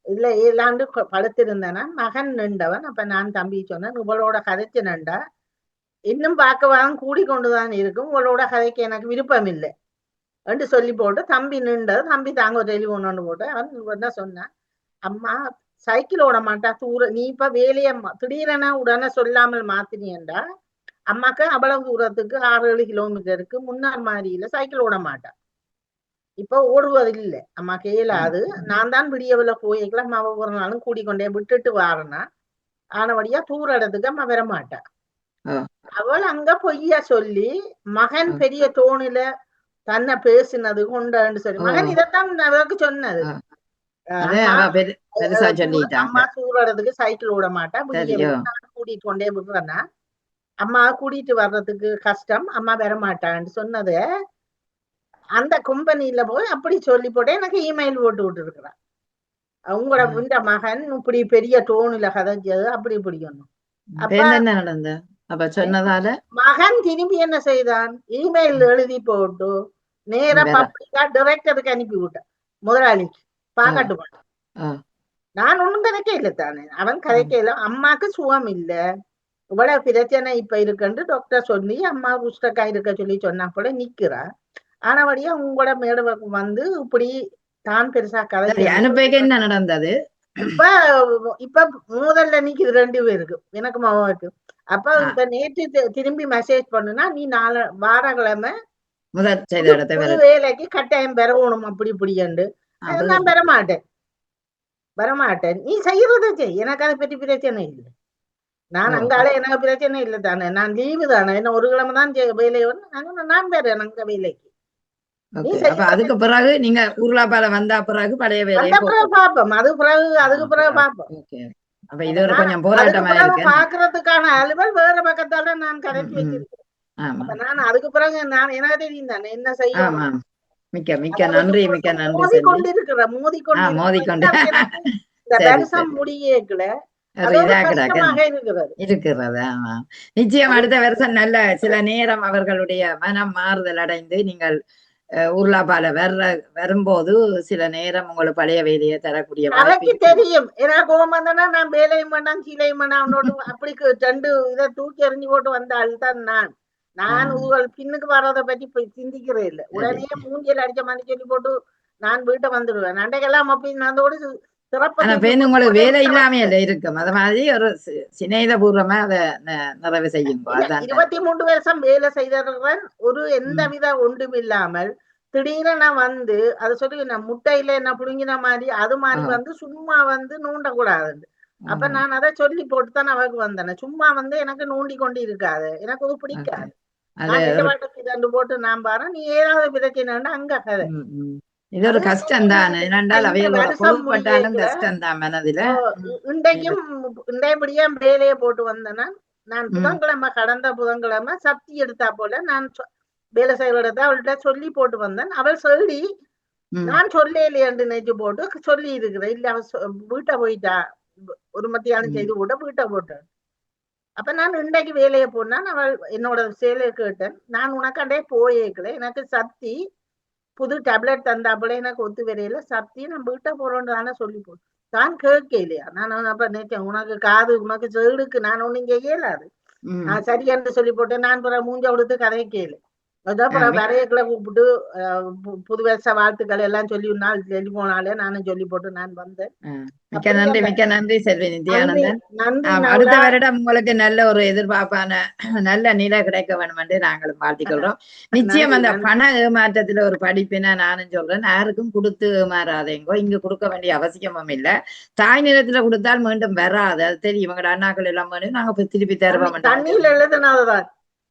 இதுல 7 ஆண்டு படுத்திருந்தேன்னா மகன் நின்றவன். அப்ப நான் தம்பி சொன்னேன் இவளோட கதைச்சு நண்டா இன்னும் வாக்குவாதம் கூடிக்கொண்டுதான் இருக்கும், உங்களோட கதைக்கு எனக்கு விருப்பம் இல்லை என்று சொல்லி போட்டு தம்பி நின்றது. தம்பி தாங்க ஒரு டெலிஃபோன் ஒன்று போட்டு அவன் என்ன சொன்னான், அம்மா சைக்கிள் ஓட மாட்டா தூர நீ இப்ப வேலையை திடீரென உடனே சொல்லாமல் மாத்தினியண்டா அம்மாக்கு அவ்வளவு தூரத்துக்கு 6-7 கிலோமீட்டருக்கு முன்னாள் மாதிரியில சைக்கிள் ஓட மாட்டா. இப்ப ஓடுவது இல்லை அம்மாக்கு இயலாது. நான் தான் விடியவில்ல போய்க்கலாம் அவ ஒரு நாளும் கூடிக்கொண்டே விட்டுட்டு வாரனா ஆனபடியா தூர இடத்துக்கு அம்மா வர மாட்டா. அவள் அங்க பொய்யா சொல்லி மகன் பெரிய தோணில தன்னை பேசினது கொண்டு சொல்லி மகன் இதைத்தான் அவருக்கு சொன்னது. அம்மா சூறதுக்கு சைக்கிள் ஓட மாட்டா, கூட்டிட்டு கொண்டே விடுறேன்னா அம்மா கூட்டிட்டு வர்றதுக்கு கஷ்டம், அம்மா வரமாட்டான்னு சொன்னது. அந்த கம்பெனியில போய் அப்படி சொல்லி போட்டு எனக்கு இமெயில் போட்டு விட்டு இருக்கிறான். உங்களோட இந்த மகன் இப்படி பெரிய டோனில கதைச்சது அப்படி பிடிக்கணும். மகன் திரும்பி என்ன செய்தான், இமெயில் எழுதி போட்டு நேர பப்ளிக்கா டைரக்டருக்கு அனுப்பி விட்டான் முதலாளிக்கு பாக்காட்டு மாட்டான். நான் ஒண்ணும் கதைக்க இல்லை தானே, அவன் கதைக்க இல்லை. அம்மாக்கு சுகம் இல்லை, இவ்வளவு பிரச்சனை இப்ப இருக்குன்னு டாக்டர் சொல்லி அம்மா குஷ்டக்கா இருக்க சொல்லி சொன்னா போல நிக்கிறா. ஆனபடியா உங்களோட மேடவுக்கு வந்து இப்படி தான் பெருசா கதை அனுப்பைக்கு என்ன நடந்தது? இப்ப இப்ப முதல்ல நிக்குது 2 பேருக்கு, எனக்கு மகனுக்கு. அப்ப இப்ப நேற்று திரும்பி மெசேஜ் பண்ணுனா, நீ வாரக்கிழமை முதல் செய்த இடத்தை புது வேலைக்கு கட்டாயம் பெறணும் அப்படி இப்படின்னு. நான் வரமாட்டேன். நீ செய்யறத செய், எனக்கு அதை பற்றி பிரச்சனை இல்லை. நான் அங்கால எனக்கு பிரச்சனை இல்லை தானே, நான் லீவு தானே, என்ன ஒரு கிழமை தான் வேலையை வந்து நான் வேறேன் அங்க வேலைக்கு. அதுக்கு பிறகு நீங்க ஊர்லாப்பால வந்தா பிறகு பழைய வேலையை பாப்போம். அதுக்கு பிறகு பாப்போம். அப்ப இது ஒரு கொஞ்சம் போராட்டமா இருக்கு. பாக்குறதுக்கான அலுவல் வேற பக்கத்தால நான் கதைச்சு வச்சிருக்கேன். நான் அதுக்கு பிறகு நான் எனக்கு தெரியும் தானே என்ன செய்யணும். மிக்க நன்றி. மோதிக்கொண்டு இந்த வருஷம் முடியல இருக்கிறது. ஆமா, நிச்சயம் அடுத்த வருஷம் நல்ல சில நேரம் அவர்களுடைய மனம் மாறுதல் அடைந்து நீங்கள் ஊர்லாப்பால வரும்போது சில நேரம் உங்களுக்கு பழைய வேலையை தரக்கூடிய தெரியும். ஏன்னா கோவம் வந்தனா நான் வேலையும் பண்ணான் சீலையும் பண்ணான் அப்படி 2 இதை தூக்கி எறிஞ்சு போட்டு வந்த ஆள் தான் நான் உங்கள் பின்னுக்கு வர்றதை பற்றி சிந்திக்கிறே இல்லை. உடனே மூஞ்சியில் அடிச்ச மாதிரி சொல்லி போட்டு நான் வீட்டை வந்துடுவேன். அண்டைக்கெல்லாம் அப்படி அதோடு உங்களுக்கு வேலை இல்லாம இருக்கும். அது மாதிரி ஒரு சிநேகபூர்வமா அதை நிறைவு செய்யும். 23 வருஷம் வேலை செய்தவர்கள் ஒரு எந்த வித ஒன்றும் இல்லாமல் திடீர்னு நான் வந்து அதை சொல்லி நான் முட்டையில என்ன புடுங்கின மாதிரி அது மாதிரி வந்து சும்மா வந்து நோண்டக்கூடாது. அப்ப நான் அதை சொல்லி போட்டுதான் அவருக்கு வந்தேன். சும்மா வந்து எனக்கு நோண்டி கொண்டு இருக்காது, எனக்கு அது பிடிக்காது. போட்டு நான் பாரு நீ ஏதாவது பிரச்சனைன்னா அங்க கதை. இது ஒரு கஷ்டம் தான். கஷ்டம் தான் மனதில. இன்றைய வேலையை போட்டு வந்தேன்னா நான் புதன்கிழமை கடந்த புதன்கிழமை சக்தி எடுத்தா போல நான் வேலை செய்வத அவள்கிட்ட சொல்லி போட்டு வந்தேன். அவள் சொல்லி நான் சொல்லலையேன்னு நினைச்சு போட்டு சொல்லி இருக்கிறேன். இல்ல அவள் வீட்டை போயிட்டா, ஒரு மத்தியானம் செய்து போட்ட வீட்டை போட்டேன். அப்ப நான் இன்றைக்கு வேலையை போனான். அவள் என்னோட சேலையை கேட்டேன். நான் உனக்காண்டே போயிருக்கல, எனக்கு சக்தி புது டேப்லெட் தந்தா போல எனக்கு ஒத்து வரையில சக்தி நான் வீட்டை போறோன்னு தானே சொல்லி போட்டு தான் கேட்க இல்லையா. நான் அப்ப நினைச்சேன் உனக்கு காது உனக்கு செடுக்கு நான் ஒண்ணு இங்க இயலாது. நான் சரியான்னு சொல்லி போட்டேன். நான் பிற மூஞ்ச கொடுத்து கதையை கேளு. அதான் வரையக்குள்ள கூப்பிட்டு புது வருஷ வாழ்த்துக்கள் எல்லாம் சொல்லி நாள் சொல்லி போனாலே நானும் சொல்லி போட்டு நான் வந்தேன். மிக்க நன்றி செல்வி நித்யானந்தன். அடுத்த வருடம் உங்களுக்கு நல்ல ஒரு எதிர்பார்ப்பான நல்ல நிலை கிடைக்க வேண்டும் என்று நாங்களும் வாழ்த்திக்கொள்றோம். நிச்சயம் அந்த பண ஏமாற்றத்துல ஒரு படிப்பினை நானும் சொல்றேன். யாருக்கும் கொடுத்து ஏமாறாதேங்கோ. இங்க கொடுக்க வேண்டிய அவசியமும் இல்லை. தாய் நிலத்துல கொடுத்தால் மீண்டும் வராது, அது தெரியும். இவங்க அண்ணாக்கள் எல்லாம் நாங்க திருப்பி தருவோம். தண்ணியில் எழுதுனாதான்.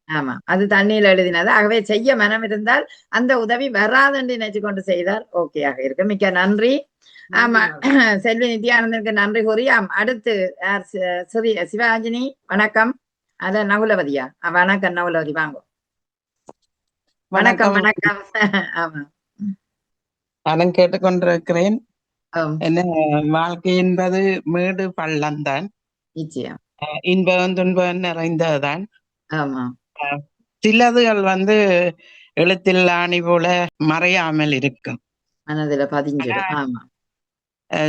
ஆமா, அது தண்ணியில் எழுதினது. ஆகவே செய்ய மனம் இருந்தால் அந்த உதவி வராதுன்னு நினைச்சு கொண்டு செய்தால் ஓகேயாக இருக்கு. மிக்க நன்றி. ஆமா, செல்வி நித்யானந்தனுக்கு நன்றி கூறி அடுத்து சிவாஜினி வணக்கம். அத நகுலவதியா? வணக்கம் நகுலவதி, வாங்க. வணக்கம். ஆமா, நான் கேட்டுக்கொண்டிருக்கிறேன். என்ன வாழ்க்கை என்பது மேடு பள்ளம்தான், நிச்சயம் இன்பம் துன்பம் நிறைந்ததுதான். ஆமா, சிலதுகள் எழுத்தில் ஆணி போல மறையாமல் இருக்கும், மனதில பதிஞ்சிடும். ஆமா,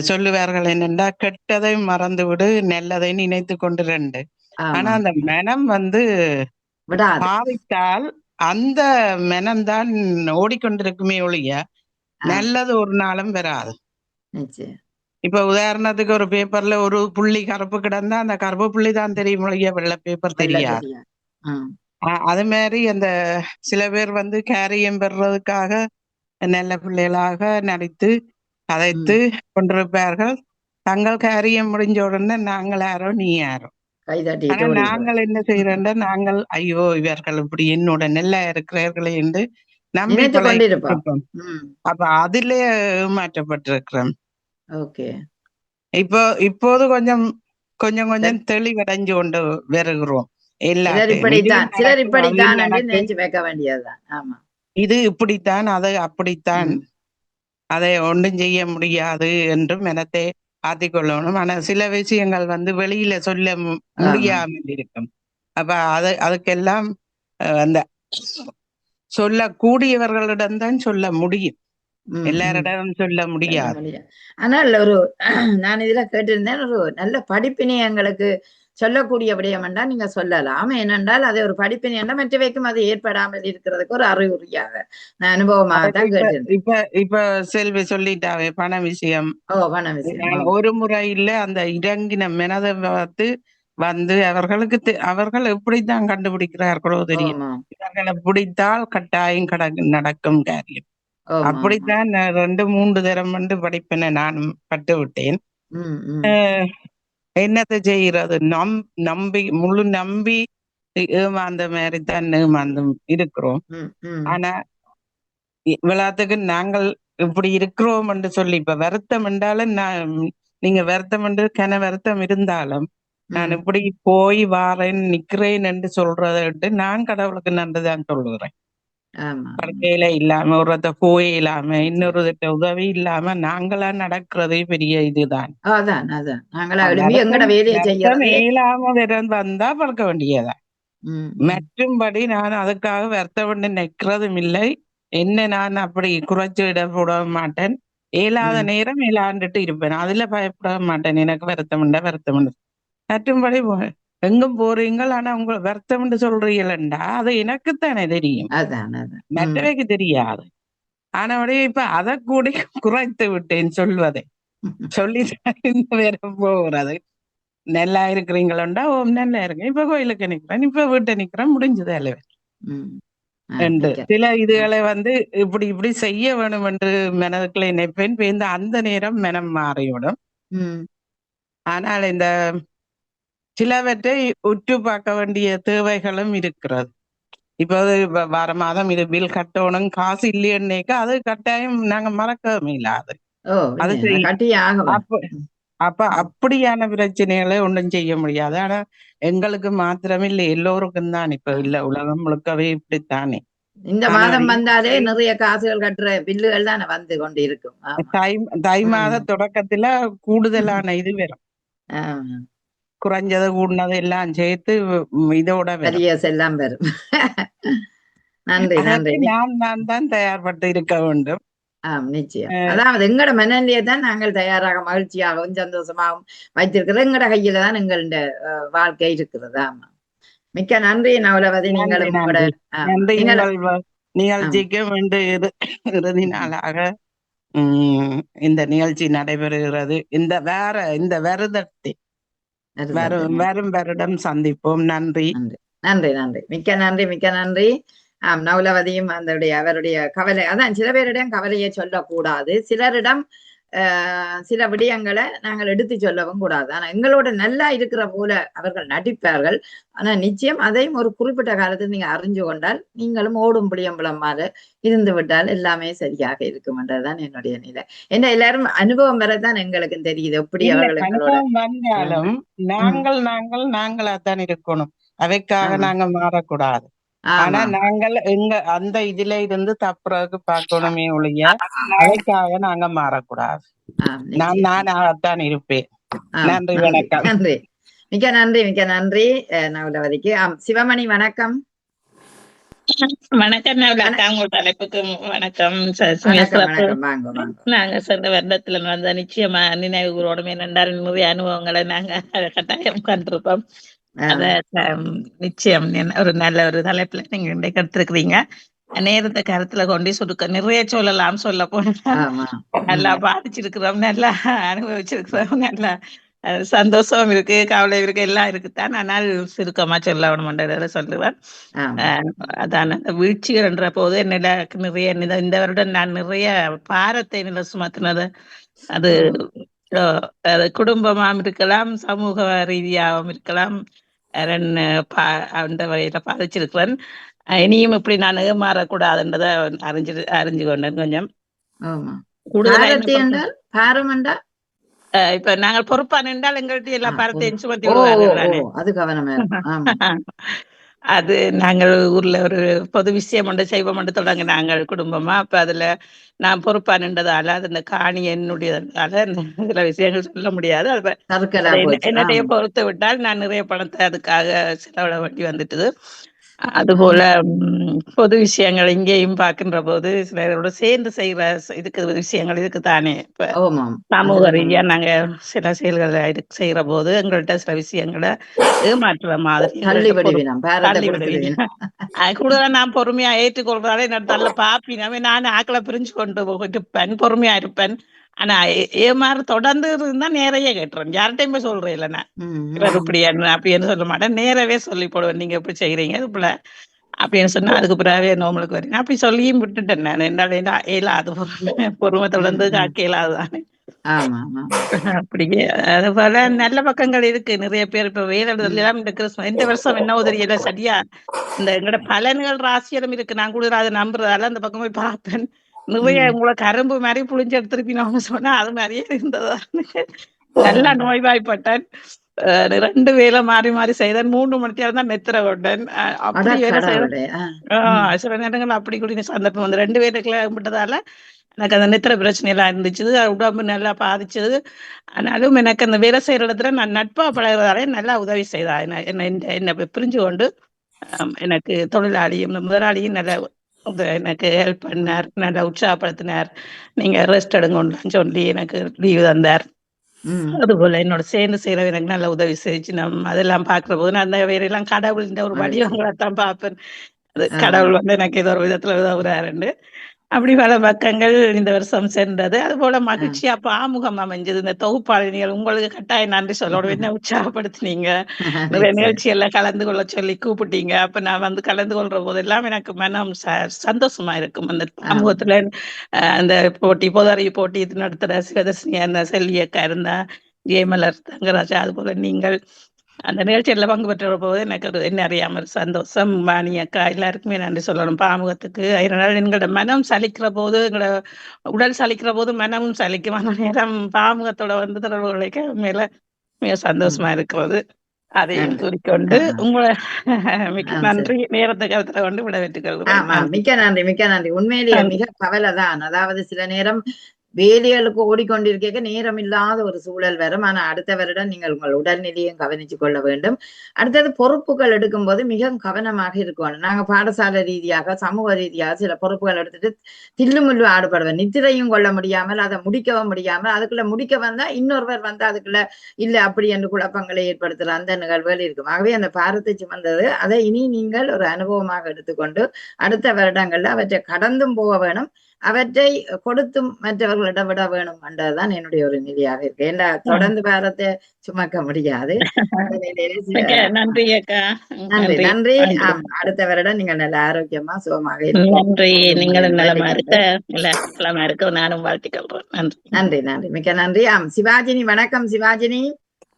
சொல்லுவார்கள் என்னென்றா கெட்டதை மறந்து விடு, நல்லதை நினைத்து கொண்டு ரெண்டு. ஆனா அந்த மனம் பாதித்தால் அந்த மனம்தான் ஓடிக்கொண்டிருக்குமே ஒழிய நல்லது ஒரு நாளும் வராது. இப்ப உதாரணத்துக்கு ஒரு பேப்பர்ல ஒரு புள்ளி கருப்பு கிடந்தா அந்த கருப்பு புள்ளி தான் தெரியும் ஒழிய வெள்ளை பேப்பர் தெரியாது. அது மாதிரி அந்த சில பேர் காரியம் பெறுறதுக்காக நல்ல பிள்ளைகளாக நடித்து கதைத்து கொண்டிருப்பார்கள். தங்கள் காரியம் முடிஞ்ச உடனே நாங்கள் யாரோ நீ யாரோ. ஆனா நாங்கள் என்ன செய்யறோம், நாங்கள் ஐயோ இவர்கள் இப்படி என்னோட நல்லா இருக்கிறார்களே என்று நம்பி கொண்டிருப்போம். அப்ப அதிலே ஏமாற்றப்பட்டிருக்கிறோம். இப்போது கொஞ்சம் கொஞ்சம் தெளிவடைஞ்சு கொண்டு வருகிறோம். இது இப்படித்தான், அது அப்படித்தான், அதை ஒன்றும் செய்ய முடியாது என்று மனத்தை ஆத்திக்கொள்ளணும். ஆனா சில விஷயங்கள் வெளியில சொல்ல முடியாமல் இருக்கும். அப்ப அதுக்கெல்லாம் அந்த சொல்லக்கூடியவர்களிடம்தான் சொல்ல முடியும், எல்லாரிடம் சொல்ல முடியாது. ஆனால் நான் இதுல கேட்டிருந்தேன், ஒரு நல்ல படிப்பினை எங்களுக்கு சொல்லக்கூடிய விடயம் என்றால் நீங்க சொல்லலாம். ஏனென்றால் அதை ஒரு படிப்பினை என்றால் மற்றவைக்கும் அது ஏற்படாமல் இருக்கிறதுக்கு ஒரு அறிகுறியாக நான் அனுபவமாக தான் இப்ப கேட்டேன். இப்ப இப்ப செல்வி சொல்லிட்டாவே பண விஷயம். பண விஷயம். நான் ஒரு முறையில அந்த இறங்கின மெனதை பார்த்து வந்து அவர்கள் எப்படித்தான் கண்டுபிடிக்கிறார்களோ தெரியும். இவர்களை பிடித்தால் கட்டாயம் நடக்கும் காரியம். அப்படித்தான் நான் 2-3 தரம் வந்து படிப்பினை நான் பட்டு விட்டேன். என்னத்தை செய்கிறது, முழு நம்பி ஏமாந்த மாதிரி தான் ஏமாந்தும் இருக்கிறோம். ஆனா இவ்வளவுக்கு நாங்கள் இப்படி இருக்கிறோம் என்று சொல்லி இப்ப வருத்தம் என்றாலும் நீங்க வருத்தம் என்று வருத்தம் இருந்தாலும் நான் இப்படி போய் வாரேன் நிக்கிறேன் என்று சொல்றதை விட்டு நான் கடவுளுக்கு நன்றிதான் சொல்லுகிறேன். படுக்கையில இல்லாம ஒருத்த போய் இல்லாம இன்னொரு உதவி இல்லாம நாங்களா நடக்கிறதே பெரிய இதுதான். இல்லாம வந்தா பழக்க வேண்டியதான். மற்றும்படி நான் அதுக்காக வருத்தப்பட்டு நிக்கிறதும் இல்லை. என்ன நான் அப்படி குறைச்சு இட போட மாட்டேன். இயலாத நேரம் இயலாண்டுட்டு இருப்பேன். அதுல பயப்பட மாட்டேன். எனக்கு வருத்தம் மற்றும்படி எங்கும் போறீங்கள், ஆனா உங்க வருத்தம் சொல்றீங்களா அது எனக்குத்தானே தெரியும், மற்றவைக்கு தெரியாது. ஆனபடி இப்ப அதை கூட குறைத்து விட்டேன் சொல்வதை. சொல்லிதான் இந்த வேற போகிறது. நல்லா இருக்கிறீங்களா? ஓ நல்லா இருக்கேன், இப்ப கோயிலுக்கு நிக்கிறேன், இப்ப வீட்டை நிக்கிறேன், முடிஞ்சது அல்லவே என்று சில இதுகளை இப்படி இப்படி செய்ய வேணும் என்று மனதுக்குள்ள நினைப்பேன். பேர்ந்து அந்த நேரம் மனம் மாறிவிடும். ஆனால் இந்த சிலவற்றை உற்று பார்க்க வேண்டிய தேவைகளும் இருக்கிறது. இப்போது வார மாதம் இது பில் கட்டணும், காசு இல்லையன்னைக்க அது கட்டாயம் நாங்க மறக்கவும் இல்லாது. அப்ப அப்படியான பிரச்சனைகளை ஒன்றும் செய்ய முடியாது. ஆனா எங்களுக்கு மாத்திரமே இல்லை, எல்லோருக்கும் தான். இப்ப இல்ல உலகம் முழுக்கவே இப்படித்தானே. இந்த மாதம் வந்தாலே நிறைய காசுகள் கட்டுற பில்லுகள் தான் வந்து கொண்டு இருக்கும். தை மாத தொடக்கத்துல கூடுதலான இது வரும். குறைஞ்சது கூடுனது எல்லாம் சேர்த்து இதோட எல்லாம் வரும். நன்றி நன்றி. நான் தான் தயார்பட்டு இருக்க வேண்டும். நிச்சயம். அதாவது எங்கட மனநிலையை தான் நாங்கள் தயாராக மகிழ்ச்சியாகவும் சந்தோஷமாகவும் வைத்திருக்கிறது. எங்கட கையில தான் எங்களோட வாழ்க்கை இருக்கிறது. ஆமா, மிக்க நன்றி நவலவதி. நீங்களும் நிகழ்ச்சிக்கு இறுதி நாளாக இந்த நிகழ்ச்சி நடைபெறுகிறது. இந்த வருடத்தை வரும் வருடம் சந்திப்போம். நன்றி நன்றி நன்றி, மிக்க நன்றி, மிக்க நன்றி. நவலவதியும் அவருடைய கவலை, அதான் சில பேரிடம் கவலையை சொல்லக்கூடாது, சிலரிடம் சில விடயங்களை நாங்கள் எடுத்து சொல்லவும் கூடாது. ஆனா எங்களோட நல்லா இருக்கிற போல அவர்கள் நடிப்பார்கள். ஆனா நிச்சயம் அதையும் ஒரு குறிப்பிட்ட காலத்தில் நீங்க அறிஞ்சு கொண்டால் நீங்களும் ஓடும் புளியம்பளமாக இருந்து விட்டால் எல்லாமே சரியாக இருக்கும் என்றதுதான் என்னுடைய நிலை. என்ன எல்லாரும் அனுபவம் வரதான் எங்களுக்கு தெரியுது எப்படி அவர்கள் வந்தாலும் நாங்களாத்தான் இருக்கணும். அவைக்காக நாங்க மாறக்கூடாது. ஆனா நாங்கள் அந்த இதுல இருந்து தப்புறதுக்கு பார்க்கணுமே ஒழிய அவைக்காக நாங்க மாறக்கூடாது. நானாகத்தான் இருப்பேன். நன்றி, வணக்கம். நன்றி, மிக்க நன்றி, மிக்க நன்றி நவலவதிக்கு. சிவமணி வணக்கம். வணக்கம் நவலா, உங்க தலைப்புக்கு வணக்கம். நாங்க சென்ற வருடத்துல வந்த நிச்சயமா நினைவு கூறோடும். என்னென்றால் நிறைய அனுபவங்களை நாங்க கட்டாயம் கண்டிருப்போம். அத நிச்சயம் ஒரு நல்ல ஒரு தலைப்புல நீங்க இன்றைக்கு எடுத்திருக்கிறீங்க. நேரத்தை கருத்துல கொண்டு சுருக்க நிறைய சொல்லலாம். சொல்ல போனா நல்லா பாதிச்சிருக்கிறோம், நல்லா அனுபவிச்சிருக்கிறோம், நல்லா சந்தோஷம் இருக்கு, கவலை இருக்கு, எல்லாம் இருக்குத்தான். ஆனால் சுருக்கமா சொல்ல வேணும்ன்றத சொல்லுவேன். அதான வீழ்ச்சிகள் என்ற போது என்னிட நிறைய இந்த வருடம் நான் நிறைய பாரத்தை நில சுமத்தினது. அது குடும்பமாகவும் இருக்கலாம், சமூக ரீதியாகவும் இருக்கலாம். அந்த வகையில பாதிச்சிருக்கிறேன். இனியும் இப்படி நான் மாறக்கூடாதுன்றத அறிஞ்சு கொண்டேன். கொஞ்சம் கூடுதலா இப்ப நாங்கள் பொறுப்பா நின்றால் எங்கள்கிட்ட எல்லா பாரத்தையும் சுமத்தி விடுவாங்க. அது நாங்கள் ஊர்ல ஒரு பொது விஷயம் ஒன்று செய்வோம் என்று தொடங்க நாங்கள் குடும்பமா. அப்ப அதுல நான் பொறுப்பா நின்றதால அது இந்த காணி என்னுடையதால சில விஷயங்கள் சொல்ல முடியாது. என்னுடைய பொறுத்து விட்டால் நான் நிறைய பணத்தை அதுக்காக செலவிட வேண்டி வந்துட்டுது. அதுபோல பொது விஷயங்கள் இங்கேயும் பார்க்கின்ற போது சிலரோட சேர்ந்து செய்யற இதுக்கு விஷயங்கள் இதுக்கு தானே இப்ப ஆமாம் சமூக ரீதியா நாங்க சில செயல்களை செய்யற போது எங்கள்கிட்ட சில விஷயங்களை ஏமாற்றுற மாதிரி தள்ளி எங்கள்கிட்ட விடுவினம் பாரத்தை தள்ளி கொடுத்துருவேன் விடுவீங்க. அது கூட நான் பொறுமையா ஏற்றுக்கொள்றதால என்னோட தள்ள பாப்பினாவே நான் ஆக்களை பிரிஞ்சு கொண்டு இருப்பேன், பொறுமையா இருப்பேன். ஆனா ஏமாறு தொடர்ந்து இருந்தா நேரையே கேட்டுறேன், யார்கிட்டயுமே சொல்றேன் இல்ல நான் இவர் இப்படி என்ன அப்படின்னு சொல்ல மாட்டேன், நேரவே சொல்லி போடுவேன் நீங்க எப்படி செய்யறீங்க இதுல அப்படின்னு சொன்னா அதுக்கு பிறகு நோமலுக்கு வரீங்க அப்படி சொல்லியும் விட்டுட்டேன் நான். என்னால இயலாது பொறுமை தொடர்ந்து காக்க இயலாதுதானே. ஆமா ஆமா அப்படியே அது போல நல்ல பக்கங்கள் இருக்கு. நிறைய பேர் இப்ப வேலையில எல்லாம் இந்த கிறிஸ்துமஸ் இந்த வருஷம் என்ன தெரியல சரியா இந்த எங்களோட பலன்கள் ராசியலும் இருக்கு. நான் கூட அதை நம்புறதால அந்த பக்கம் போய் பார்ப்பேன். நிறைய உங்களை கரும்பு மாதிரி புளிஞ்சு எடுத்திருப்பீங்க சொன்னா அது மாதிரியே இருந்ததா. நல்லா நோய்வாய்ப்பட்டேன். 2 வேலை மாறி மாறி செய்தேன். 3 மணி நேரம் தான் நெத்திர கொண்டேன். அப்படி வேலை செய்தேன். சில நேரங்கள் அப்படி கூட சந்தர்ப்பம் வந்து 2 வேலைக்குள்ள விட்டதால எனக்கு அந்த நித்திர பிரச்சனை எல்லாம் இருந்துச்சு. உடம்பு நல்லா பாதிச்சது. ஆனாலும் எனக்கு அந்த வேலை செய்யற இடத்துல நான் நட்பா பழகிறதாலே நல்லா உதவி செய்தா. என்னை பிரிஞ்சு கொண்டு எனக்கு தொழிலாளியும் முதலாளியும் நல்ல எனக்கு ஹெல்ப் பண்ணார், நல்லா உற்சாகப்படுத்தினார். நீங்க ரெஸ்ட் எடுங்கன்னு சொல்லி எனக்கு லீவு தந்தார். அதுபோல என்னோட சேர்ந்து செய்யறது எனக்கு நல்ல உதவி செய்ச்சு. அதெல்லாம் பாக்குற போது நான் அந்த வேலையெல்லாம் கடவுள் ஒரு வடிவங்களைத்தான் பார்ப்பேன். அது கடவுள் வந்து எனக்கு ஏதோ ஒரு விதத்துல உதவுறாருண்டு. அப்படி பல பக்கங்கள் இந்த வருஷம் சென்றது. அது போல மகிழ்ச்சியா பாமுகம் அமைஞ்சது. இந்த தொகுப்பாளினிகள் உங்களுக்கு கட்டாயம் நன்றி சொல்லணும். என்ன உற்சாகப்படுத்தினீங்க, நிறைய நிகழ்ச்சியெல்லாம் கலந்து கொள்ள சொல்லி கூப்பிட்டீங்க. அப்ப நான் வந்து கலந்து கொள்ற போதெல்லாம் எனக்கு மனம் சந்தோஷமா இருக்கும். அந்த பாமுகத்துல அந்த போட்டி பொதறிவு போட்டி நடத்துற சிவதர்ஷினி அந்த செல்வியக்கா இருந்தா, ஜெயமலர் தங்கராஜா, அது போல நீங்கள் அந்த நிகழ்ச்சியில பங்கு பெற்ற போது எனக்கு ஒரு என்ன அறியாமல் சந்தோஷம். வாணி அக்கா எல்லாருக்குமே நன்றி சொல்லணும். பாமுகத்துக்கு அதனால எங்களோட மனம் சலிக்கிற போது, எங்களோட உடல் சலிக்கிற போது மனமும் சலிக்கும். அந்த நேரம் பாமுகத்தோட வந்து தொடர்புகளுக்கு மேல மிக சந்தோஷமா இருக்கிறது. அதையும் கூறிக்கொண்டு உங்களை மிக்க நன்றி. நேரத்தை கருத்துல கொண்டு விட ஆமா மிக்க நன்றி மிக்க நன்றி. உண்மையிலேயே மிக கவலைதான். அதாவது சில நேரம் வேலைகளுக்கு ஓடிக்கொண்டிருக்க நேரம் இல்லாத ஒரு சூழல் வரும். ஆனா அடுத்த வருடம் நீங்கள் உங்கள் உடல்நிலையும் கவனித்துக் கொள்ள வேண்டும். அடுத்தது பொறுப்புகள் எடுக்கும்போது மிகவும் கவனமாக இருக்கணும். நாங்க பாடசாலை ரீதியாக சமூக ரீதியாக சில பொறுப்புகள் எடுத்துட்டு தில்லுமுள்ளு ஆடுபடுவேன். நித்திரையும் கொள்ள முடியாமல் அதை முடிக்கவும் முடியாமல் அதுக்குள்ள முடிக்க வந்தா இன்னொருவர் வந்து அதுக்குள்ள இல்ல அப்படி என்று குழப்பங்களை ஏற்படுத்துற அந்த நிகழ்வுகள் இருக்கும். ஆகவே அந்த பாரத்தை சுமந்தது அதை இனி நீங்கள் ஒரு அனுபவமாக எடுத்துக்கொண்டு அடுத்த வருடங்கள்ல அவற்றை கடந்தும் போக வேணும். அவற்றை கொடுத்தும் மற்றவர்களிடம் விட வேணும் என்றதுதான் என்னுடைய ஒரு நிலையாக இருக்கு. ஏன்னா தொடர்ந்து பாரத்தை சுமக்க முடியாது. நன்றி அக்கா. நன்றி நன்றி. அடுத்த வருடம் நீங்கள் நல்ல ஆரோக்கியமா சுகமாக நன்றி. நீங்களும் நலமா இருக்க நலமா இருக்க நானும் வாழ்த்துக்கொள்றேன். நன்றி நன்றி நன்றி மிக்க நன்றி. சிவாஜினி வணக்கம். சிவாஜினி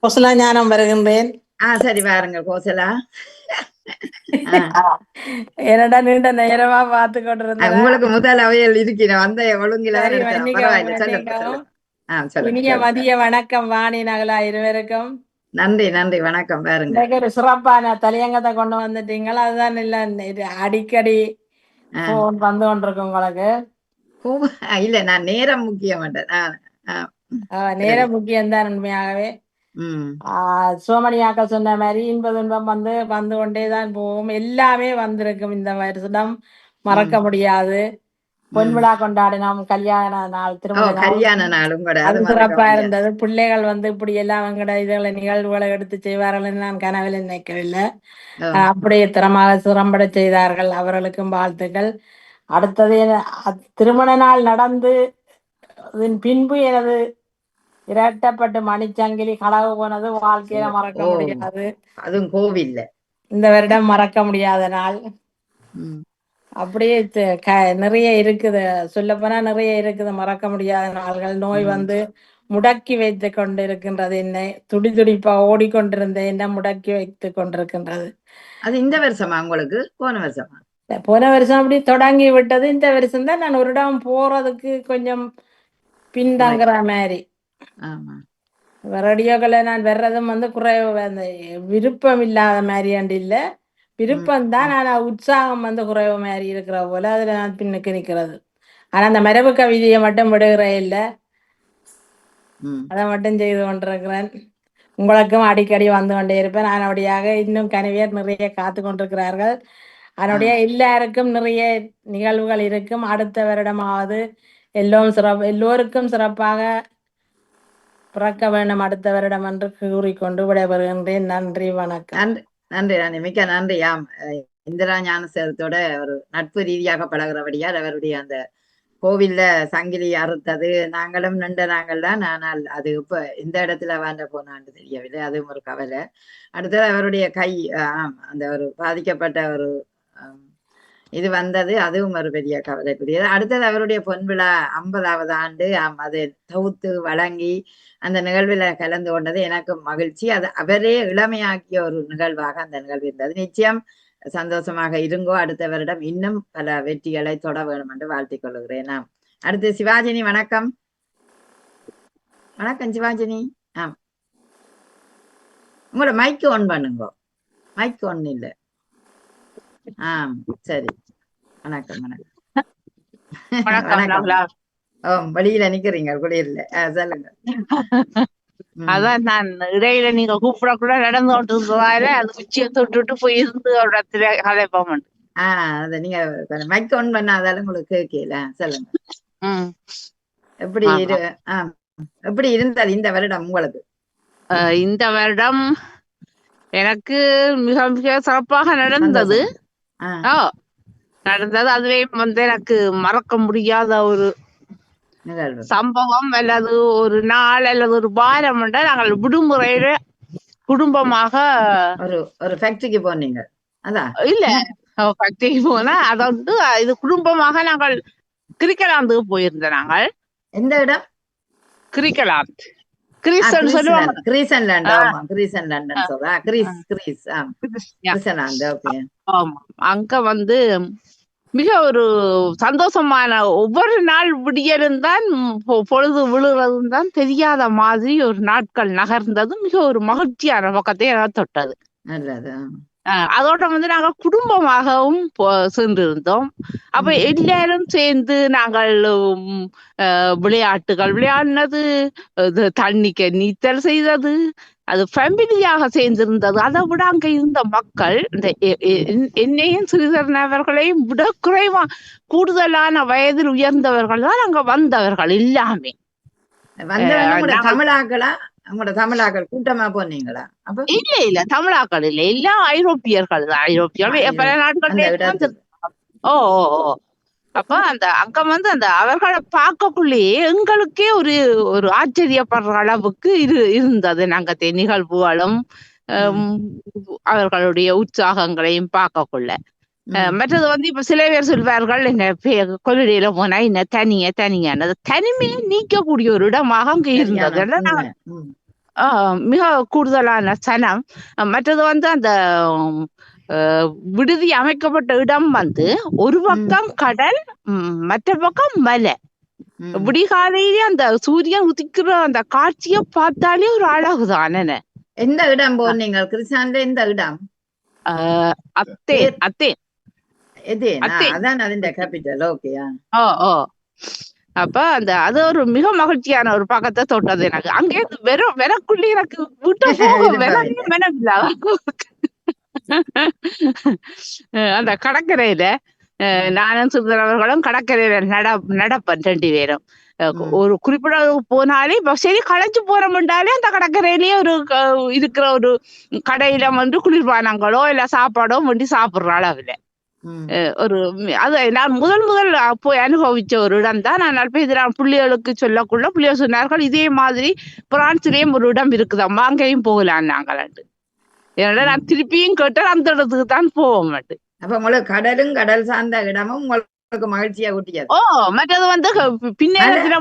கோசலா ஞானம் வருகின்றேன். சரி வாருங்கள் கோசலா. என்னடா நீண்ட நேரமா பார்த்து கொண்டிருந்தேன். உங்களுக்கு முதல் அவையல் இருக்கிறேன் வந்த ஒழுங்கில இனிய மதிய வணக்கம் வாணி நகலா இருவருக்கும். நன்றி நன்றி வணக்கம். பாருங்க ஒரு சிறப்பான தலையங்கத்தை கொண்டு வந்துட்டீங்களா. அதுதான் இல்ல அடிக்கடி போன் வந்து கொண்டிருக்கும் உங்களுக்கு. இல்ல நான் நேரம் முக்கிய மாட்டேன். நேரம் முக்கியம் தான் உண்மையாகவே. சோமனியாக்க சொன்ன மாதிரி இன்பம் வந்து வந்து கொண்டேதான் போகும். எல்லாமே வந்திருக்கும் இந்த வருஷம். மறக்க முடியாது. பொன்விழா கொண்டாடினோம், கல்யாண நாள், திருமண நாள் அது சிறப்பா இருந்தது. பிள்ளைகள் வந்து இப்படி எல்லாம் எங்கட இதுகளை நிகழ்வுகளை எடுத்து செய்வார்கள் நான் கனவில் நினைக்கவில்லை. அப்படியே திறம்பட செய்தார்கள். அவர்களுக்கும் வாழ்த்துக்கள். அடுத்தது திருமண நாள் நடந்து பின்பு எனது இரட்டப்பட்டு மணிச்சங்கிலி களவு போனது வாழ்க்கையில மறக்க முடியாது. அதுவும் கோவில்ல இந்த வருடம் மறக்க முடியாத நாள். அப்படியே நிறைய இருக்குது, சொல்ல போனா நிறைய இருக்குது மறக்க முடியாத நாள்கள். நோய் வந்து முடக்கி வைத்து கொண்டு இருக்கின்றது. என்னை துடிப்பா ஓடிக்கொண்டிருந்த என்ன முடக்கி வைத்து கொண்டிருக்கின்றது. அது இந்த வருஷமா உங்களுக்கு? போன வருஷம் அப்படி தொடங்கி விட்டது. இந்த வருஷம் தான் நான் ஒரு இடம் போறதுக்கு கொஞ்சம் பின்தங்குற மாதிரி. ரேடியோக்களை நான் வர்றதும் வந்து குறைவு, விருப்பம் இல்லாத மாதிரியாண்டு இல்லை, விருப்பம் தான். ஆனா உற்சாகம் வந்து குறைவு மாதிரி இருக்கிற போல அதுல நான் பின்னுக்கு நிற்கிறது. ஆனா அந்த மரபு கவிதையை மட்டும் விடுகிற இல்லை, அதை மட்டும் செய்து கொண்டிருக்கிறேன். உங்களுக்கும் அடிக்கடி வந்து கொண்டே இருப்பேன். நான் அப்படியாக இன்னும் கனவியர் நிறைய காத்து கொண்டிருக்கிறார்கள். அதனுடைய எல்லாருக்கும் நிறைய நிகழ்வுகள் இருக்கும். அடுத்த வருடமாவது எல்லோருக்கும் சிறப்பாக பிறக்க வேண்டும் அடுத்த வருடம் என்று கூறிக்கொண்டு விடைபெறுகின்றேன். நன்றி, வணக்கம். நன்றி நன்றி நன்றி, மிக்க நன்றி. இந்திரா ஞானசேகரத்தோட ஒரு நட்பு ரீதியாக பழகிறபடியால் அவருடைய அந்த கோவில்ல சங்கிலி அறுத்தது நாங்களும் நின்ற நாங்கள் தான். ஆனால் அது இப்ப இந்த இடத்துல வாண்ட போனான்னு தெரியவில்லை, அதுவும் ஒரு கவலை. அடுத்தது அவருடைய கை அந்த ஒரு பாதிக்கப்பட்ட ஒரு இது வந்தது, அதுவும் ஒரு பெரிய கவலைக்குரியது. அடுத்தது அவருடைய பொன்விழா 50வது ஆண்டு அதை தொகுத்து வழங்கி அந்த நிகழ்வில் கலந்து கொண்டது எனக்கு மகிழ்ச்சி. அது அவரே இளமையாக்கிய ஒரு நிகழ்வாக அந்த நிகழ்வு இருந்தது. நிச்சயம் சந்தோஷமாக இருங்கோ. அடுத்த வருடம் இன்னும் பல வெற்றிகளை தொட வேணும் என்று வாழ்த்திக் கொள்கிறேன். அடுத்து சிவாஜினி, வணக்கம். வணக்கம் சிவாஜினி. உங்களோட மைக்கு ஆன் பண்ணுங்க. மைக் ஒன் இல்லை. சரி, வணக்கம். வணக்கம். வழியில நிக்கிறீங்க குளிர்ல, சொல்லுங்க. அதான் நான் இடையில நீங்க கூப்பிட கூட நடந்து கொண்டு இருந்ததால அது உச்சியை தொட்டுட்டு போய் இருந்து இடத்துல கலைப்போம். அத நீங்க மைக் ஆன் பண்ணாதாலும் உங்களுக்கு கேட்கல. சொல்லுங்க. எப்படி இருந்தது இந்த வருடம் உங்களுக்கு? இந்த வருடம் எனக்கு மிக மிக சிறப்பாக நடந்தது. அதுவே எனக்கு மறக்க முடியாத ஒரு சம்பவம் அல்லது ஒரு நாள் அல்லது ஒரு வாரம் நாங்கள் விடுமுறையில குடும்பமாக ஒரு ஃபேக்டரிக்கு போனீங்க? அதான் இல்ல, ஃபேக்டரிக்கு போனா அத இது குடும்பமாக நாங்கள் கிரிக்கலாந்துக்கு போயிருந்தோம். நாங்கள் எந்த இடம்? கிரிக்கலாந்து. அங்க மிக ஒரு சந்தோஷமான ஒவ்வொரு நாள் விடியலும் தான் பொழுது விழுறதும் தான் தெரியாத மாதிரி ஒரு நாட்கள் நகர்ந்தது. மிக ஒரு மகிழ்ச்சியான பக்கத்தை தொட்டது. அதோட நாங்க குடும்பமாகவும் சென்றிருந்தோம். அப்ப எல்லாரும் சேர்ந்து நாங்கள் விளையாட்டுகள் விளையாடினது, தண்ணிக்கு நீச்சல் செய்தது, அது ஃபேமிலியாக சேர்ந்திருந்தது. அதை விட அங்க இருந்த மக்கள் இந்த என்னையும் ஸ்ரீதரன் அவர்களையும் விட குறைவா கூடுதலான வயதில் உயர்ந்தவர்கள் தான் அங்க வந்தவர்கள் எல்லாமே. தமிழாக்களா? தமிழாக்கள் கூட்டமா போனீங்களா? இல்ல தமிழாக்கள் இல்ல, எல்லாம் ஐரோப்பியர்கள் தான். ஐரோப்பியர்கள் பல நாட்கள். அப்ப அங்க அந்த அவர்களை பார்க்கக்குள்ளேயே எங்களுக்கே ஒரு ஆச்சரியப்படுற அளவுக்கு இருந்தது. நாங்க நிகழ்வுகளும் அவர்களுடைய உற்சாகங்களையும் பார்க்கக்குள்ள. மற்றது இப்ப சில பேர் சொல்வார்கள், என்ன கொள்ளையில போனா என்ன தனியானது தனிமையை நீக்கக்கூடிய ஒரு இடமாக அங்க இருந்தது. மிக கூடுதலான சனம். மற்றது அந்த விடுதி அமைக்கப்பட்ட இடம் ஒரு பக்கம் கடல், மற்ற பக்கம் மலை. விடிகாலையிலே அந்த சூரியன் உதிக்கிற அந்த காட்சியை பார்த்தாலே ஒரு அழகுதான். எந்த இடம் போனீங்க கிருஷ்ணாண்ட? எந்த இடம்? அத்தேன். அப்ப அது ஒரு மிக மகிழ்ச்சியான ஒரு பக்கத்தை தொட்டது எனக்கு. அங்கே வெறக்குள்ளே எனக்கு விட்டு அந்த கடற்கரையில நானும் சுந்தரவர்களும் கடற்கரையில நடப்பேன் 2 பேரும். ஒரு குறிப்பிட்ட போனாலே சரி களைச்சு போறோம்டாலே அந்த கடற்கரையிலேயே ஒரு இருக்கிற ஒரு கடையில குளிர்பானங்களோ இல்ல சாப்பாடோ வேண்டி சாப்பிடுற அளவுல அது நான் முதல் போய் அனுபவிச்ச ஒரு இடம் தான். நான் பிள்ளைகளுக்கு சொல்லக்குள்ள பிள்ளைகள் சொன்னார்கள், இதே மாதிரி பிரான்ஸ்லயும் ஒரு இடம் இருக்குதாம்மா, அங்கேயும் போகலாம் நாங்களாண்டு. ஏன்னா நான் திருப்பியும் கேட்டால் அந்த இடத்துக்கு தான் போக மாட்டேன். அப்ப உங்களுக்கு கடலும் கடல் சார்ந்த இடமும் உங்களுக்கு மகிழ்ச்சியா ஊட்டியது. மற்றது பின்னேரத்துல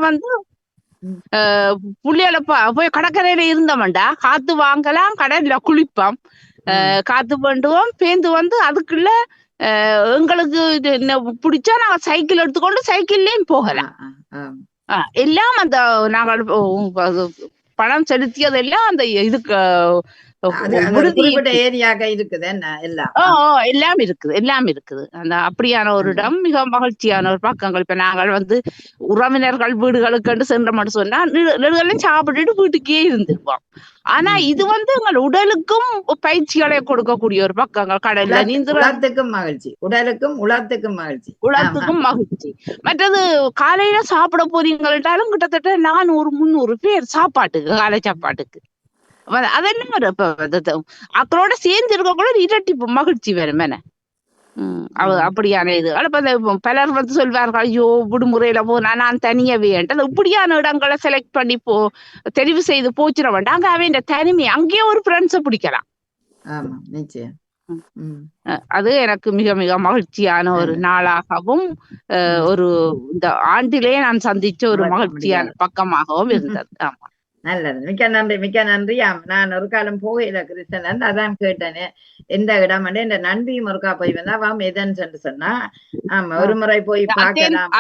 புள்ளிகளை போய் கடற்கரையில இருந்தோம்டா, காத்து வாங்கலாம், கடல்ல குளிப்போம், காத்து பண்ணுவோம், பேந்து அதுக்குள்ள எங்களுக்கு பிடிச்சா நாங்க சைக்கிள் எடுத்துக்கொண்டு சைக்கிள்லயும் போகலாம். எல்லாம் நாங்கள் பணம் செலுத்தியதெல்லாம் அந்த இதுக்கு குறிப்பிட்ட ஏரியாக இருக்குது என்ன எல்லாம் எல்லாம் இருக்குது அந்த அப்படியான ஒரு இடம் மிக மகிழ்ச்சியான ஒரு பக்கங்கள். இப்ப நாங்கள் உறவினர்கள் வீடுகளுக்கு சென்ற மட்டும் சொன்னா நெடுகளும் சாப்பிட்டுட்டு வீட்டுக்கே இருந்துருவோம். ஆனா இது எங்கள் உடலுக்கும் பயிற்சிகளை கொடுக்கக்கூடிய ஒரு பக்கங்கள். கடல்ல நீந்துறதுக்கும் மகிழ்ச்சி, உடலுக்கும் உலகத்துக்கும் மகிழ்ச்சி. மற்றது காலையில சாப்பிட போறீங்கள்ட்டாலும் கிட்டத்தட்ட 400-300 பேர் சாப்பாட்டுக்கு, காலை சாப்பாட்டுக்கு. அதென்ன அக்களோட சேர்ந்து இருக்க கூட இரட்டிப்பு மகிழ்ச்சி வரும் என்ன. அப்படியான இது பலர் சொல்வார்கள், ஐயோ விடுமுறையில போனா நான் தனியவே இப்படியான இடங்களை செலக்ட் பண்ணி தெரிவு செய்து போச்சிட வேண்டாம். அங்க அவன் தனிமை அங்கேயே ஒரு ஃப்ரெண்ட்ஸை பிடிக்கலாம். அது எனக்கு மிக மிக மகிழ்ச்சியான ஒரு நாளாகவும் ஒரு இந்த ஆண்டிலே நான் சந்திச்ச ஒரு மகிழ்ச்சியான பக்கமாகவும் இருந்தது. ஆமா, நல்லது. மிக்க நன்றி. நான் ஒரு காலம் போகல கிருஷ்ணன், அதான் கேட்டேனே எந்த இடம் இந்த நன்றியும் ஒருக்கா போய் வந்தா எதன்னு சொன்னா ஆமா ஒரு முறை போய் பார்க்கலாம்.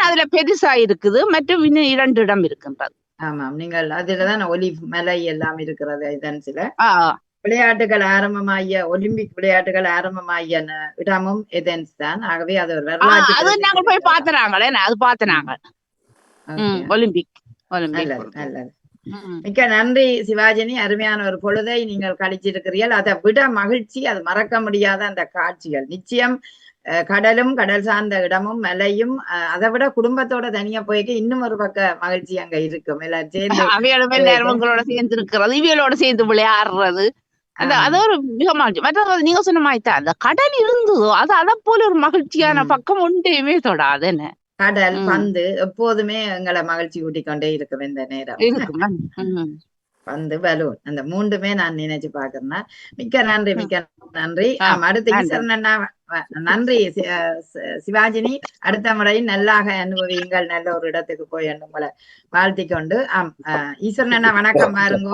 அதுல பெருசா இருக்குது மற்றும் இன்னும் 2 இடம் இருக்கின்றது. ஆமாம், நீங்கள் அதுலதான் ஒலிவ் மலை எல்லாம் இருக்கிறது. இதன் சில விளையாட்டுகள் ஆரம்பமாகிய ஒலிம்பிக் விளையாட்டுகள் ஆரம்பமாகிய இடமும் எதன்ஸ் தான். ஆகவே அது ஒரு வரலாற்று நாங்கள் போய் பார்த்தனாங்களே, அது பார்த்தனாங்க ஒலிம்பிக். நல்லது. மிக்க நன்றி சிவாஜினி. அருமையான ஒரு பொழுதை நீங்கள் கழிச்சிருக்கிறீர்கள். அதை விட மகிழ்ச்சி, அது மறக்க முடியாத அந்த காட்சிகள். நிச்சயம் கடலும் கடல் சார்ந்த இடமும் மலையும் அதை விட குடும்பத்தோட தனியா போய்க்க இன்னும் ஒரு பக்க மகிழ்ச்சி அங்க இருக்கும். எல்லாரும் சேர்ந்து இருக்கிறது, இவியலோட சேர்ந்து விளையாடுறது, அது ஒரு மிக மகிழ்ச்சி. மற்ற நீங்க சொன்ன மாதிரி தான் அந்த கடல் இருந்ததோ அது அதை போல ஒரு மகிழ்ச்சியான பக்கம் ஒன்றையுமே தொடாது. என்ன கடல் பந்து எப்போதுமே எங்களை மகிழ்ச்சி ஊட்டி கொண்டே இருக்கும். இந்த நேரம் பந்து பலூன் அந்த 3மே நான் நினைச்சு பாக்குறேன்னா மிக்க நன்றி. அடுத்த ஈஸ்வரன் நன்றி சிவாஜினி. அடுத்த முறை நல்லாக அனுபவியுங்கள், நல்ல ஒரு இடத்துக்கு போய் உங்களை வாழ்த்தி கொண்டு ஈஸ்வரன் வணக்கம் பாருங்க.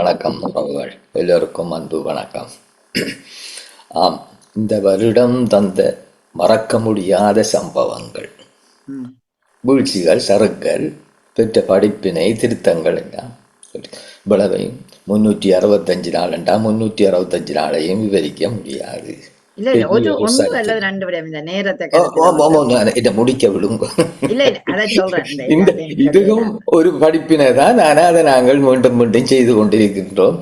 வணக்கம் எல்லோருக்கும் அன்பு வணக்கம். இந்த வருடம் தந்த மறக்க முடியாத சம்பவங்கள், வீழ்ச்சிகள், சறுக்கள், பெற்ற படிப்பினை, திருத்தங்கள் எல்லாம் இவ்வளவையும் 365 நாள் 365 நாளையும் விவரிக்க முடியாது. முடிக்க விடுங்க. இதுவும் ஒரு படிப்பினை தான். ஆனால் அதை நாங்கள் மீண்டும் மீண்டும் செய்து கொண்டிருக்கின்றோம்.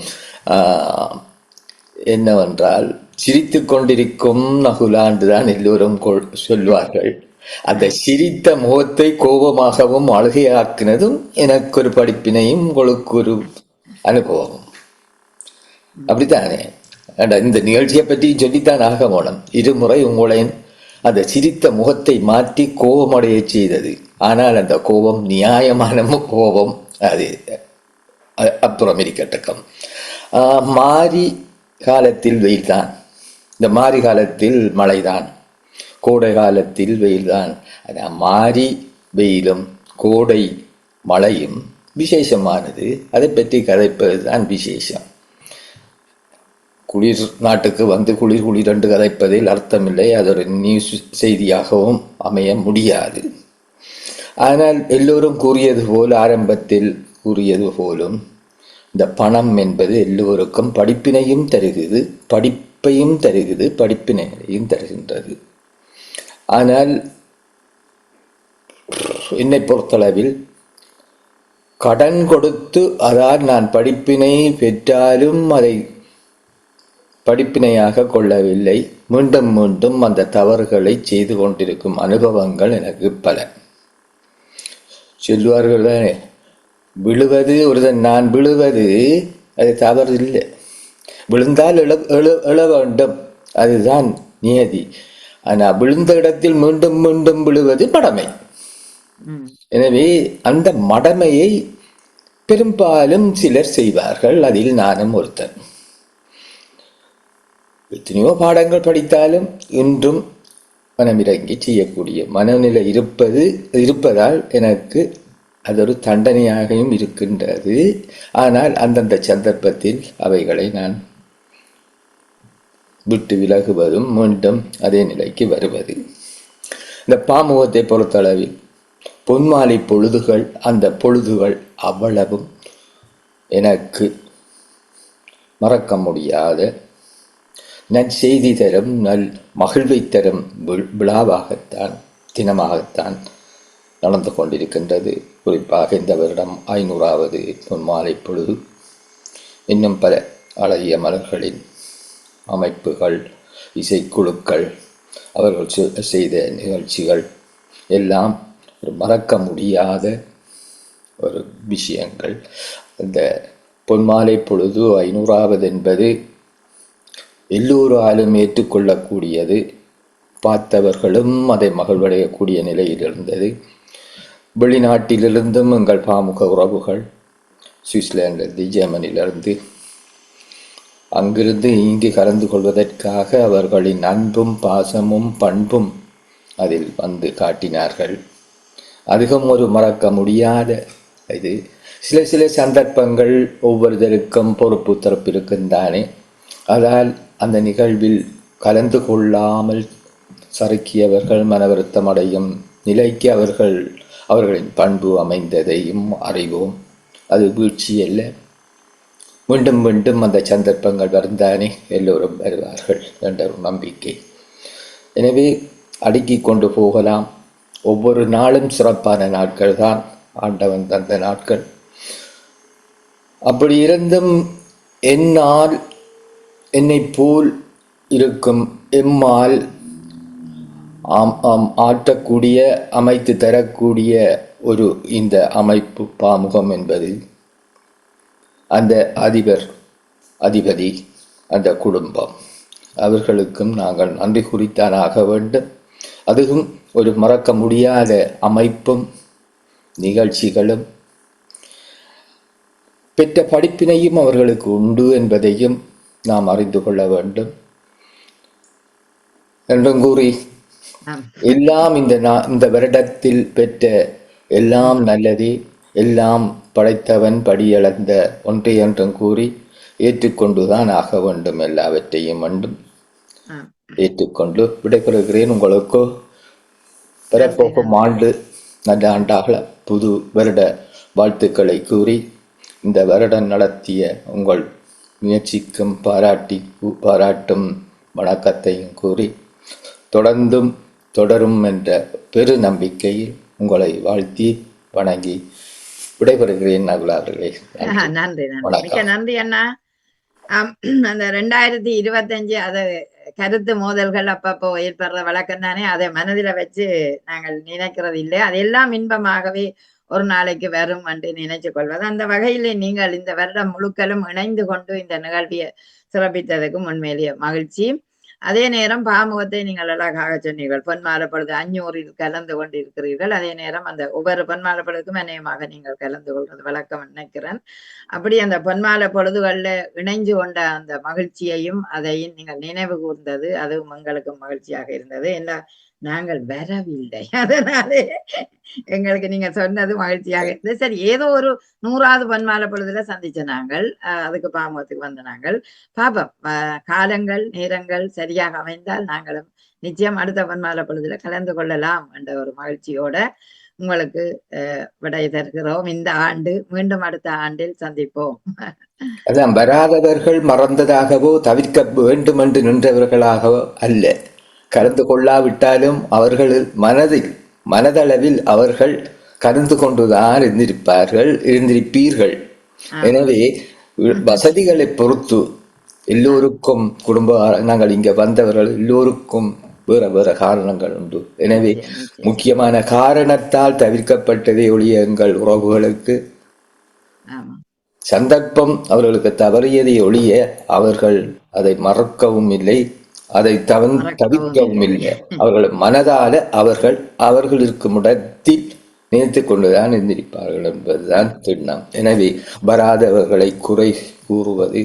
என்னவென்றால் சிரித்து கொண்டிருக்கும் நகுலாண்டுதான் எல்லோரும் சொல்வார்கள். அந்த சிரித்த முகத்தை கோபமாகவும் அழுகையாக்கினதும் எனக்கு ஒரு படிப்பினையும் உங்களுக்கு ஒரு அனுபவமும். அப்படித்தானே? இந்த நிகழ்ச்சியை பற்றி சொல்லித்தான் ஆக வேணும். 2 முறை உங்களையும் அந்த சிரித்த முகத்தை மாற்றி கோபமடைய செய்தது. ஆனால் அந்த கோபம் நியாயமான கோபம். அது அப்புறம் இருக்கட்டும். மாரி காலத்தில் வெயில்தான், இந்த மாரி காலத்தில் மழைதான், கோடை காலத்தில் வெயில்தான். ஆனால் மாரி வெயிலும் கோடை மழையும் விசேஷமானது. அதை பற்றி கதைப்பது தான் விசேஷம். குளிர் நாட்டுக்கு வந்து குளிர் என்று கதைப்பதில் அர்த்தமில்லை. அது ஒரு நியூஸ் செய்தியாகவும் அமைய முடியாது. ஆனால் எல்லோரும் கூறியது போல், ஆரம்பத்தில் கூறியது போலும், இந்த பணம் என்பது எல்லோருக்கும் படிப்பினையும் தருகிறது, படிப்பையும் தருகிறது, படிப்பினைகளையும் தருகின்றது. ஆனால் என்னை பொறுத்தளவில் கடன் கொடுத்து அதால் நான் படிப்பினை பெற்றாலும் அதை படிப்பினையாக கொள்ளவில்லை. மீண்டும் மீண்டும் அந்த தவறுகளை செய்து கொண்டிருக்கும் அனுபவங்கள் எனக்கு பல. சொல்வார்கள் தானே, விழுவது நான் விழுவது அது தவறு இல்லை, விழுந்தால் எழ வேண்டும், அதுதான் நியதி. ஆனால் விழுந்த இடத்தில் மீண்டும் மீண்டும் விழுவது மடமை. எனவே அந்த மடமையை பெரும்பாலும் சிலர் செய்வார்கள். அதில் நானும் ஒருத்தன். எத்தனையோ பாடங்கள் படித்தாலும் இன்றும் மனமிறங்கி செய்யக்கூடிய மனநிலை இருப்பதால் எனக்கு அது ஒரு தண்டனையாகவும் இருக்கின்றது. ஆனால் அந்தந்த சந்தர்ப்பத்தில் அவைகளை நான் விட்டு விலகுவதும் மீண்டும் அதே நிலைக்கு வருவது. இந்த பாமுகத்தை பொறுத்தளவில் பொன்மாலை பொழுதுகள், அந்த பொழுதுகள் அவ்வளவும் எனக்கு மறக்க முடியாத நற்செய்தி தரும் மகிழ்வை தரும் விழாவாகத்தான் தினமாகத்தான் நடந்து கொண்டிருக்கின்றது. குறிப்பாக இந்த வருடம் 500வது பொன்மாலை பொழுது இன்னும் பல அழகிய மலர்களின் அமைப்புகள், இசைக்குழுக்கள், அவர்கள் செய்த நிகழ்ச்சிகள் எல்லாம் ஒரு மறக்க முடியாத ஒரு விஷயங்கள். இந்த பொன்மாலை பொழுது 500வது என்பது எல்லோராலும் ஏற்றுக்கொள்ளக்கூடியது. பார்த்தவர்களும் அதை மகிழ்வடையக்கூடிய நிலையில் இருந்தது. வெளிநாட்டிலிருந்தும் எங்கள் பாமுக உறவுகள் சுவிட்சர்லாந்திலிருந்து, ஜெர்மனியிலிருந்து, அங்கிருந்து இங்கு கலந்து கொள்வதற்காக அவர்களின் அன்பும் பாசமும் பண்பும் அதில் வந்து காட்டினார்கள். அதுவும் ஒரு மறக்க முடியாத இது. சில சந்தர்ப்பங்கள் ஒவ்வொருத்தருக்கும் பொறுப்பு தரப்பு இருக்குந்தானே. அதால் அந்த நிகழ்வில் கலந்து கொள்ளாமல் சறுக்கியவர்கள் மன வருத்தம் அடையும் நிலைக்கு அவர்களின் பண்பு அமைந்ததையும் அறிவோம். அது வீழ்ச்சி அல்ல. மீண்டும் மீண்டும் அந்த சந்தர்ப்பங்கள் வருந்தானே, எல்லோரும் வருவார்கள் என்ற ஒரு நம்பிக்கை. எனவே அடுக்கி கொண்டு போகலாம். ஒவ்வொரு நாளும் சிறப்பான நாட்கள் தான் ஆண்டவன் தந்த நாட்கள். அப்படி இருந்தும் என்னால் என்னை போல் இருக்கும் எம்மால் ஆற்றக்கூடிய அமைத்து தரக்கூடிய ஒரு இந்த அமைப்பு பாமுகம் என்பது அந்த அதிபதி அந்த குடும்பம் அவர்களுக்கும் நாங்கள் நன்றி குறித்தான் ஆக வேண்டும். அதுவும் ஒரு மறக்க முடியாத அமைப்பும் நிகழ்ச்சிகளும் பெற்ற படிப்பினையும் அவர்களுக்கு உண்டு என்பதையும் நாம் அறிந்து கொள்ள வேண்டும் என்றும் கூறி எல்லாம் இந்த வருடத்தில் பெற்ற எல்லாம் நல்லதே, எல்லாம் படைத்தவன் படியளந்த ஒன்றை என்றும் கூறி ஏற்றுக்கொண்டுதான் ஆக வேண்டும். எல்லாவற்றையும் வேண்டும் ஏற்றுக்கொண்டு விடைபெறுகிறேன். உங்களுக்கு பெறப்போகும் ஆண்டு நல்ல ஆண்டாக புது வருட வாழ்த்துக்களை கூறி இந்த வருடம் நடத்திய உங்கள் முயற்சிக்கும் பாராட்டும் வணக்கத்தையும் கூறி தொடரும் என்ற பெரு நம்பிக்கையில் உங்களை வாழ்த்தி வணங்கி விடைபெறுகிறேன். நகுலா அவர்களே, நன்றி. மிக்க நன்றி அண்ணா. அந்த 2025 அது கருத்து மோதல்கள் அப்பப்போ ஏற்படுற வழக்கம் தானே, அதை மனதில வச்சு நாங்கள் நினைக்கிறது இல்லை. அதெல்லாம் இன்பமாகவே ஒரு நாளைக்கு வரும் என்று நினைச்சு கொள்வது. அந்த வகையிலே நீங்கள் இந்த வருடம் முழுக்களும் இணைந்து கொண்டு இந்த நிகழ்வியை சிறப்பித்ததுக்கு உண்மையிலேயே மகிழ்ச்சி. அதே நேரம் பாமுகத்தை நீங்கள் அழகாக சொன்னீர்கள். பொன்மாலை பொழுது 500 கலந்து கொண்டிருக்கிறீர்கள். அதே நேரம் அந்த ஒவ்வொரு பொன்மாலை பொழுதுக்கும் அநேகமாக நீங்கள் கலந்து கொள்வது வழக்கம் நினைக்கிறேன். அப்படி அந்த பொன்மாலை பொழுதுகளில் இணைஞ்சு கொண்ட அந்த மகிழ்ச்சியையும் அதையும் நீங்கள் நினைவு கூர்ந்தது அதுவும் எங்களுக்கும் மகிழ்ச்சியாக இருந்தது. என்ன நாங்கள் வரவில்லை, அதனாலே எங்களுக்கு நீங்க சொன்னது மகிழ்ச்சியாக இருந்தது. சரி, ஏதோ ஒரு 100வது பொன்மாலை பொழுதுல சந்திச்ச நாங்கள் அதுக்கு பாமுகத்துக்கு வந்த நாங்கள் பாப்போம். காலங்கள் நேரங்கள் சரியாக அமைந்தால் நாங்களும் நிச்சயம் அடுத்த பொன்மாலை பொழுதுல கலந்து கொள்ளலாம் என்ற ஒரு மகிழ்ச்சியோட உங்களுக்கு விடை தருகிறோம். இந்த ஆண்டு மீண்டும் அடுத்த ஆண்டில் சந்திப்போம். அதான் வராதவர்கள் மறந்ததாகவோ தவிர்க்க வேண்டும் என்று நின்றவர்களாகவோ அல்ல. கலந்து கொள்ளாவிட்டாலும் அவர்கள் மனதளவில் அவர்கள் கலந்து கொண்டுதான் இருந்திருப்பீர்கள். எனவே வசதிகளை பொறுத்து எல்லோருக்கும் நாங்கள் இங்க வந்தவர்கள் எல்லோருக்கும் வேற காரணங்கள் உண்டு. எனவே முக்கியமான காரணத்தால் தவிர்க்கப்பட்டதை ஒழிய எங்கள் உறவுகளுக்கு சந்தர்ப்பம் அவர்களுக்கு தவறியதை ஒழிய அவர்கள் அதை மறக்கவும் இல்லை, அதை தவிர்க்கவும் இல்லை. அவர்கள் மனதால அவர்கள் இருக்கும் இடத்தில் நினைத்து கொண்டுதான் இருந்திருப்பார்கள் என்பதுதான் திண்ணம். எனவே வராதவர்களை குறை கூறுவது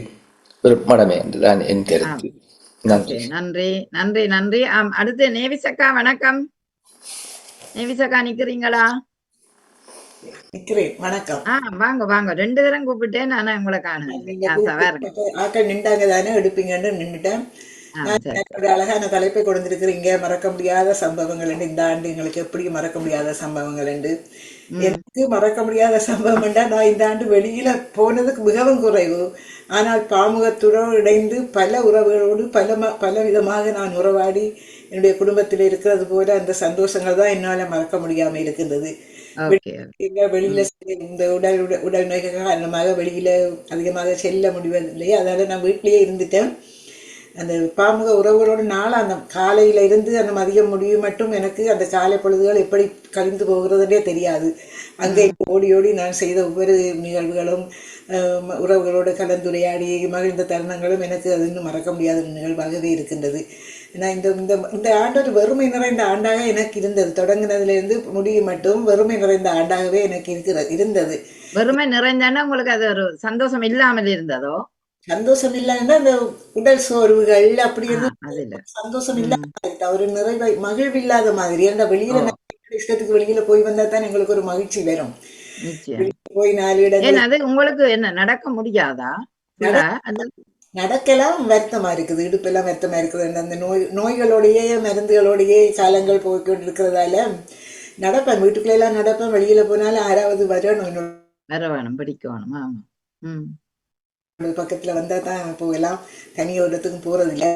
ஒரு மடமை என்றுதான் என் கருத்து. நன்றி நன்றி நன்றி நன்றி. அடுத்து நேவிசக்கா, வணக்கம். நேவிசக்கா நிக்கிறீங்களா? வணக்கம். வாங்க வாங்க. 2 தரம் கூப்பிட்டேன், ஆனா உங்களை காண ஆக்கள் நின்றாங்க தானே எடுப்பீங்கன்னு நின்றுட்டேன். ஒரு அழகான தலைப்பை கொடுத்திருக்கிறீங்க, மறக்க முடியாத சம்பவங்கள் என்று. இந்த ஆண்டு எங்களுக்கு எப்படி மறக்க முடியாத சம்பவங்கள் என்று. எனக்கு மறக்க முடியாத சம்பவம் என்றா, நான் இந்த ஆண்டு வெளியில போனதுக்கு மிகவும் குறைவு. ஆனால் பாமுகத்துடன் இணைந்து பல உறவுகளோடு பல விதமாக நான் உறவாடி என்னுடைய குடும்பத்தில் இருக்கிறது போல அந்த சந்தோஷங்கள் தான் என்னால மறக்க முடியாம இருக்கின்றது. வெளியில இந்த உடல் நோய்கள் காரணமாக வெளியில அதிகமாக செல்ல முடிவதில்லை. அதனால நான் வீட்டிலேயே இருந்துட்டேன். அந்த பாமுக உறவுகளோடு நாள் அந்த காலையில இருந்து அந்த மதியம் முடிவு மட்டும் எனக்கு அந்த காலை பொழுதுகள் எப்படி கழிந்து போகிறதுனே தெரியாது. அங்கே ஓடி ஓடி நான் செய்த ஒவ்வொரு நிகழ்வுகளும் உறவுகளோடு கலந்துரையாடி மகிழ்ந்த தருணங்களும் எனக்கு அது இன்னும் மறக்க முடியாத நிகழ்வாகவே இருக்கின்றது. ஏன்னா இந்த ஆண்டு ஒரு வெறுமை நிறைந்த ஆண்டாக எனக்கு இருந்தது. தொடங்கினதுலேருந்து முடிவு மட்டும் வெறுமை நிறைந்த ஆண்டாகவே எனக்கு இருந்தது. வெறுமை நிறைந்தாண்டா உங்களுக்கு அது ஒரு சந்தோஷம் இல்லாமல் இருந்ததோ? சந்தோஷம் இல்லைன்னா அந்த உடல் சோர்வுகள் அப்படி இருந்து சந்தோஷம் இல்லாம ஒரு நிறைவை மகிழ்வு இல்லாத மாதிரி. அந்த வெளியில இஷ்டத்துக்கு வெளியில போய் வந்தா தான் எங்களுக்கு ஒரு மகிழ்ச்சி வரும். போய் 4 இடங்கள் அது உங்களுக்கு என்ன நடக்க முடியாதா? நடக்கலாம், வருத்தமா இருக்குது, இடுப்பெல்லாம் வருத்தமா இருக்குது. அந்த நோய்களோடையே மருந்துகளோடையே காலங்கள் போய்கொண்டு இருக்கிறதால நடப்பேன், வீட்டுக்குள்ள எல்லாம் நடப்பேன். வெளியில போனாலும் யாராவது வரணும் பிடிக்கணும். ஆமா, பக்கத்துல வந்தா தான் போகலாம், தனி ஒரு இடத்துக்கும் போறதில்லை.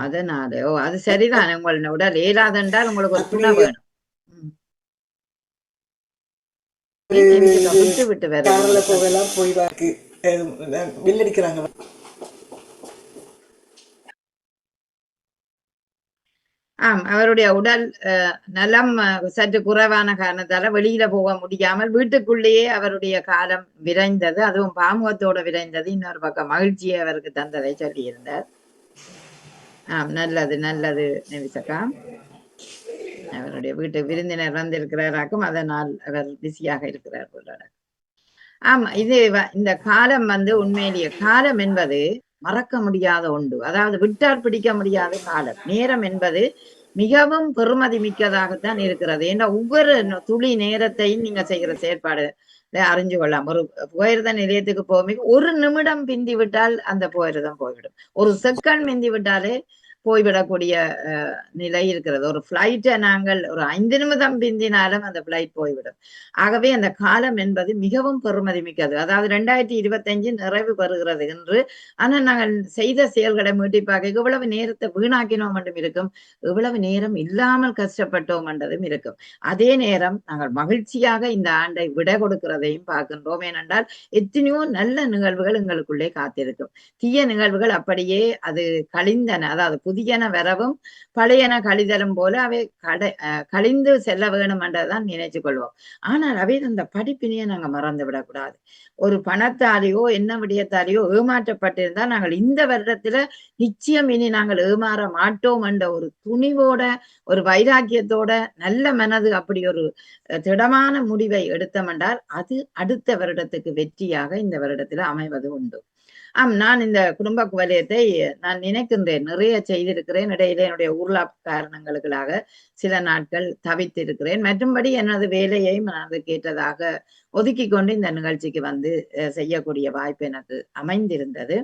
அதனால அது சரிதான். உங்களோட உடல் ஏலாதென்றால் உங்களுக்கு ஒரு துணை வேணும். விட்டு விட்டு வேற போகலாம், போய் வாக்கு வில்லடிக்கிறாங்க. அவருடைய உடல் நலம் சற்று குறைவான காரணத்தால வெளியில போக முடியாமல் வீட்டுக்குள்ளேயே அவருடைய காலம் விரைந்தது. அதுவும் பாமுகத்தோட விரைந்தது. இன்னொரு பக்கம் மகிழ்ச்சியை அவருக்கு தந்ததை சொல்லியிருந்தார். நல்லது நல்லது நிமிஷக்கா. அவருடைய வீட்டு விருந்தினர் வந்திருக்கிறாராக்கும், அதனால் அவர் பிஸியாக இருக்கிறார் போல. இது இந்த காலம் உண்மையிலேயே காலம் என்பது மறக்க முடியாத ஒன்று. அதாவது விட்டால் பிடிக்க முடியாத காலம். நேரம் என்பது மிகவும் பெருமதி மிக்கதாகத்தான் இருக்கிறது. ஏன்னா ஒவ்வொரு துளி நேரத்தையும் நீங்க செய்கிற செயற்பாடு அறிஞ்சு கொள்ளலாம். ஒரு புகையிரத நிலையத்துக்கு போக ஒரு நிமிடம் பிந்தி விட்டால் அந்த புகையிரதம் போய்விடும். ஒரு செகண்ட் மிந்தி விட்டாலே போய்விடக்கூடிய நிலை இருக்கிறது. ஒரு பிளைட்டை நாங்கள் ஒரு 5 நிமிடம் பிந்தினாலும் அந்த பிளைட் போய்விடும். ஆகவே அந்த காலம் என்பது மிகவும் பெருமதி மிக்கது. அதாவது 2025 நிறைவு பெறுகிறது என்று. ஆனால் நாங்கள் செய்த செயல்களை மீட்டி பார்க்க இவ்வளவு நேரத்தை வீணாக்கினோம் என்றும் இருக்கும், இவ்வளவு நேரம் இல்லாமல் கஷ்டப்பட்டோம் என்றதும் இருக்கும். அதே நேரம் நாங்கள் மகிழ்ச்சியாக இந்த ஆண்டை விடை கொடுக்கிறதையும் பார்க்கின்றோம். ஏனென்றால் எத்தனையோ நல்ல நிகழ்வுகள் எங்களுக்குள்ளே காத்திருக்கும். தீய நிகழ்வுகள் அப்படியே அது கழிந்தன. அதாவது புதியன வரவும் பழையன கழிதலும் போல அவை கழிந்து செல்ல வேணும் என்றதான் நினைச்சு கொள்வோம். ஆனால் அவை அந்த படிப்பினையை நாங்க மறந்து விடக்கூடாது. ஒரு பணத்தாலேயோ என்ன விடயத்தாலேயோ ஏமாற்றப்பட்டிருந்தா நாங்கள் இந்த வருடத்துல நிச்சயம் இனி நாங்கள் ஏமாற மாட்டோம் என்ற ஒரு துணிவோட ஒரு வைராக்கியத்தோட நல்ல மனது அப்படி ஒரு திடமான முடிவை எடுத்தோம் என்றால் அது அடுத்த வருடத்துக்கு வெற்றியாக இந்த வருடத்துல அமைவது உண்டு. நான் இந்த குடும்ப குவலயத்தை நான் நினைக்கின்றேன், நிறைய செய்திருக்கிறேன். இடையிலே என்னுடைய ஊர்லா காரணங்களுக்காக சில நாட்கள் தவித்திருக்கிறேன். மற்றும்படி எனது வேலையையும் நான் கேட்டதாக ஒதுக்கி கொண்டு இந்த நிகழ்ச்சிக்கு செய்யக்கூடிய வாய்ப்பு எனக்கு அமைந்திருந்தது.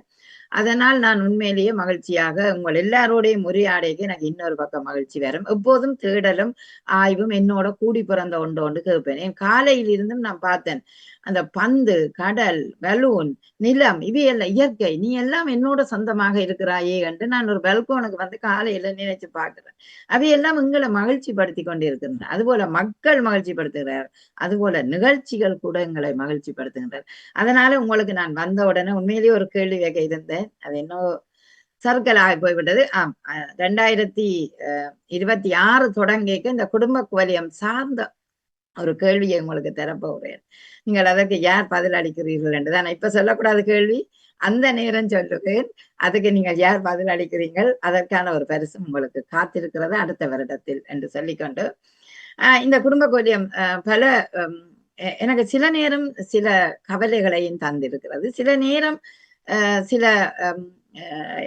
அதனால் நான் உண்மையிலேயே மகிழ்ச்சியாக உங்கள் எல்லாரோடையும் உரையாடைக்கு எனக்கு இன்னொரு பக்கம் மகிழ்ச்சி வரும். எப்போதும் தேடலும் ஆய்வும் என்னோட கூடி பிறந்த ஒன்று கேட்பேன். என் காலையில் இருந்தும் நான் பார்த்தேன் அந்த பந்து, கடல், பலூன், நிலம், இவையெல்லாம் இயற்கை, நீ எல்லாம் என்னோட சொந்தமாக இருக்கிறாயே என்று நான் ஒரு பல்கோனுக்கு காலையில நினைச்சு பார்க்கிறேன். அவையெல்லாம் எங்களை மகிழ்ச்சி படுத்தி கொண்டிருக்கின்றன. அதுபோல மக்கள் மகிழ்ச்சி படுத்துகிறார், அதுபோல நிகழ்ச்சிகள் கூட எங்களை மகிழ்ச்சி படுத்துகின்றனர். அதனால உங்களுக்கு நான் வந்த உடனே உண்மையிலேயே ஒரு கேள்வி கேட்க இருந்தேன். அது இன்னும் சர்க்கலாக போய்விட்டது. 2026 தொடங்கிக்க இந்த குடும்ப குவலயம் சார்ந்த ஒரு கேள்வியை உங்களுக்கு தரப்போகிறேன். நீங்கள் அதற்கு யார் பதில் அளிக்கிறீர்கள் என்றுதான் இப்ப சொல்லக்கூடாது கேள்வி, அந்த நேரம் சொல்லுவேன். அதுக்கு நீங்கள் யார் பதில் அளிக்கிறீர்கள், அதற்கான ஒரு பரிசு உங்களுக்கு காத்திருக்கிறது அடுத்த வருடத்தில் என்று சொல்லிக்கொண்டு, இந்த குடும்ப குவலயம் பல எனக்கு சில நேரம் சில கவலைகளையும் தந்திருக்கிறது. சில நேரம் சில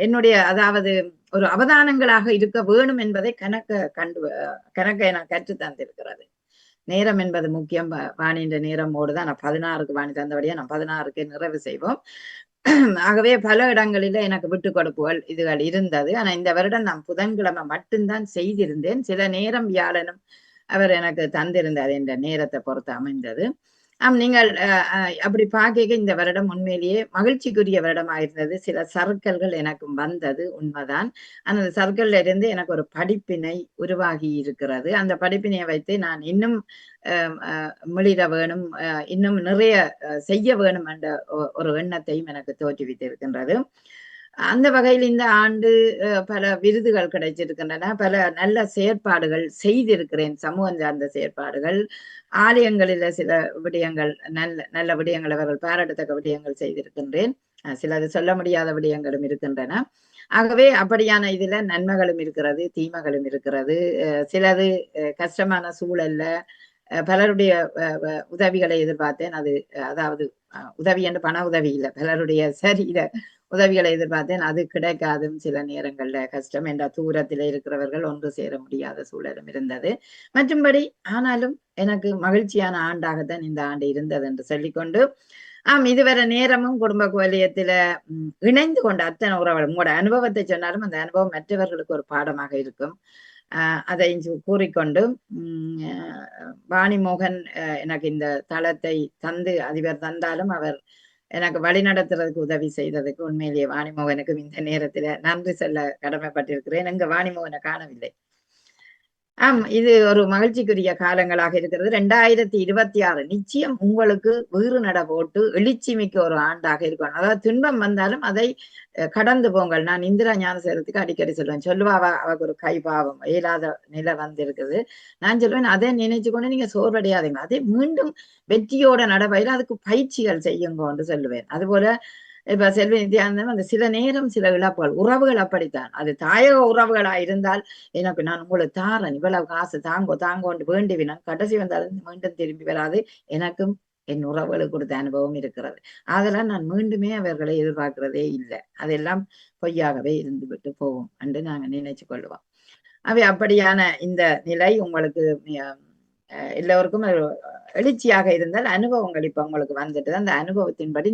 என்னுடைய அதாவது ஒரு அவதானங்களாக இருக்க வேணும் என்பதை கணக்க எனக்கு கற்று தந்திருக்கிறது. நேரம் என்பது முக்கியம். வாணின்ற நேரமோடு தான் நான் 16க்கு வாணி தந்தபடியா நான் 16க்கு நிறைவு செய்வோம். ஆகவே பல இடங்களில எனக்கு விட்டு கொடுப்புகள் இதுகள் இருந்தது. ஆனா இந்த வருடம் நான் புதன்கிழமை மட்டும்தான் செய்திருந்தேன். சில நேரம் வியாழனும் அவர் எனக்கு தந்திருந்தார் என்ற நேரத்தை பொறுத்து அமைந்தது. நீங்கள் அப்படி பார்க்க இந்த வருடம் உண்மையிலேயே மகிழ்ச்சிக்குரிய வருடமாக இருந்தது. சில சறுக்கல்கள் எனக்கு வந்தது உண்மைதான். அந்த சறுக்கல்ல இருந்து எனக்கு ஒரு படிப்பினை உருவாகி இருக்கிறது. அந்த படிப்பினையை வைத்து நான் இன்னும் மிளிர வேணும், இன்னும் நிறைய செய்ய வேணும் என்ற ஒரு எண்ணத்தையும் எனக்கு தோற்றுவித்திருக்கின்றது. அந்த வகையில் இந்த ஆண்டு பல விருதுகள் கிடைச்சிருக்கின்றன. பல நல்ல செயற்பாடுகள் செய்திருக்கிறேன், சமூகம் சார்ந்த செயற்பாடுகள். ஆலயங்களில சில விடயங்கள் நல்ல விடயங்கள், அவர்கள் பாராட்டத்தக்க விடயங்கள் செய்திருக்கின்றேன். சிலது சொல்ல முடியாத விடயங்களும் இருக்கின்றன. ஆகவே அப்படியான இதுல நன்மைகளும் இருக்கிறது, தீமைகளும் இருக்கிறது. சிலது கஷ்டமான சூழல்ல பலருடைய உதவிகளை எதிர்பார்த்தேன். அது அதாவது உதவி என்று பண உதவி இல்லை, பலருடைய சரீர உதவிகளை எதிர்பார்த்தேன். அது கிடைக்காதும் சில நேரங்கள்ல கஷ்டம். என்ற தூரத்தில் இருக்கிறவர்கள் ஒன்று சேர முடியாத சூழலும் இருந்தது. மற்றும்படி ஆனாலும் எனக்கு மகிழ்ச்சியான ஆண்டாகத்தான் இந்த ஆண்டு இருந்தது என்று சொல்லிக்கொண்டு, இதுவரை நேரமும் குடும்ப கோலியத்தில இணைந்து கொண்ட அத்தனை உறவுகள், உங்களோட அனுபவத்தை சொன்னாலும் அந்த அனுபவம் மற்றவர்களுக்கு ஒரு பாடமாக இருக்கும். அதை கூறிக்கொண்டு, வாணிமோகன் எனக்கு இந்த தளத்தை தந்து அதிபர் தந்தாலும் அவர் எனக்கு வழி நடத்துறதுக்கு உதவி செய்ததுக்கு உண்மையிலேயே வாணிமோகனுக்கும் இந்த நேரத்துல நன்றி சொல்ல கடமைப்பட்டிருக்கிறேன். எங்க வாணிமோகனை காணவில்லை. இது ஒரு மகிழ்ச்சிக்குரிய காலங்களாக இருக்கிறது. 2026 நிச்சயம் உங்களுக்கு வீறு நட போட்டு எழுச்சி மிக்க ஒரு ஆண்டாக இருக்கும். அதாவது துன்பம் வந்தாலும் அதை கடந்து போங்கள். நான் இந்திரா ஞானசேகரத்துக்கு அடிக்கடி சொல்லுவேன், சொல்லுவாவா அவருக்கு ஒரு கைபாவம் இயலாத நிலை வந்திருக்குது. நான் சொல்லுவேன், அதை நினைச்சு கொண்டு நீங்க சோர்வடையாதீங்க, அதை மீண்டும் வெற்றியோட நடவையில் அதுக்கு பயிற்சிகள் செய்யுங்கன்னு சொல்லுவேன். அதுபோல இப்ப செல்வி நித்யானந்தன் அந்த சில நேரம் சில இழப்புகள், உறவுகள் அப்படித்தான். அது தாயக உறவுகளா இருந்தால் எனக்கு நான் உங்களுக்கு தாரன், இவ்வளவு காசு தாங்கோன்னு வேண்டிவினான், கடைசி வந்தாலும் மீண்டும் திரும்பி வராது. எனக்கும் என் உறவுகளுக்கு கொடுத்த அனுபவம் இருக்கிறது. அதெல்லாம் நான் மீண்டுமே அவர்களை எதிர்பார்க்கிறதே இல்லை. அதெல்லாம் பொய்யாகவே இருந்து விட்டு போவோம் என்று நாங்க நினைச்சு கொள்வோம். அவை அப்படியான இந்த நிலை உங்களுக்கு எல்லோருக்கும் எழுச்சியாக இருந்தால் அனுபவங்கள் இப்ப உங்களுக்கு வந்துட்டு, அந்த அனுபவத்தின்படி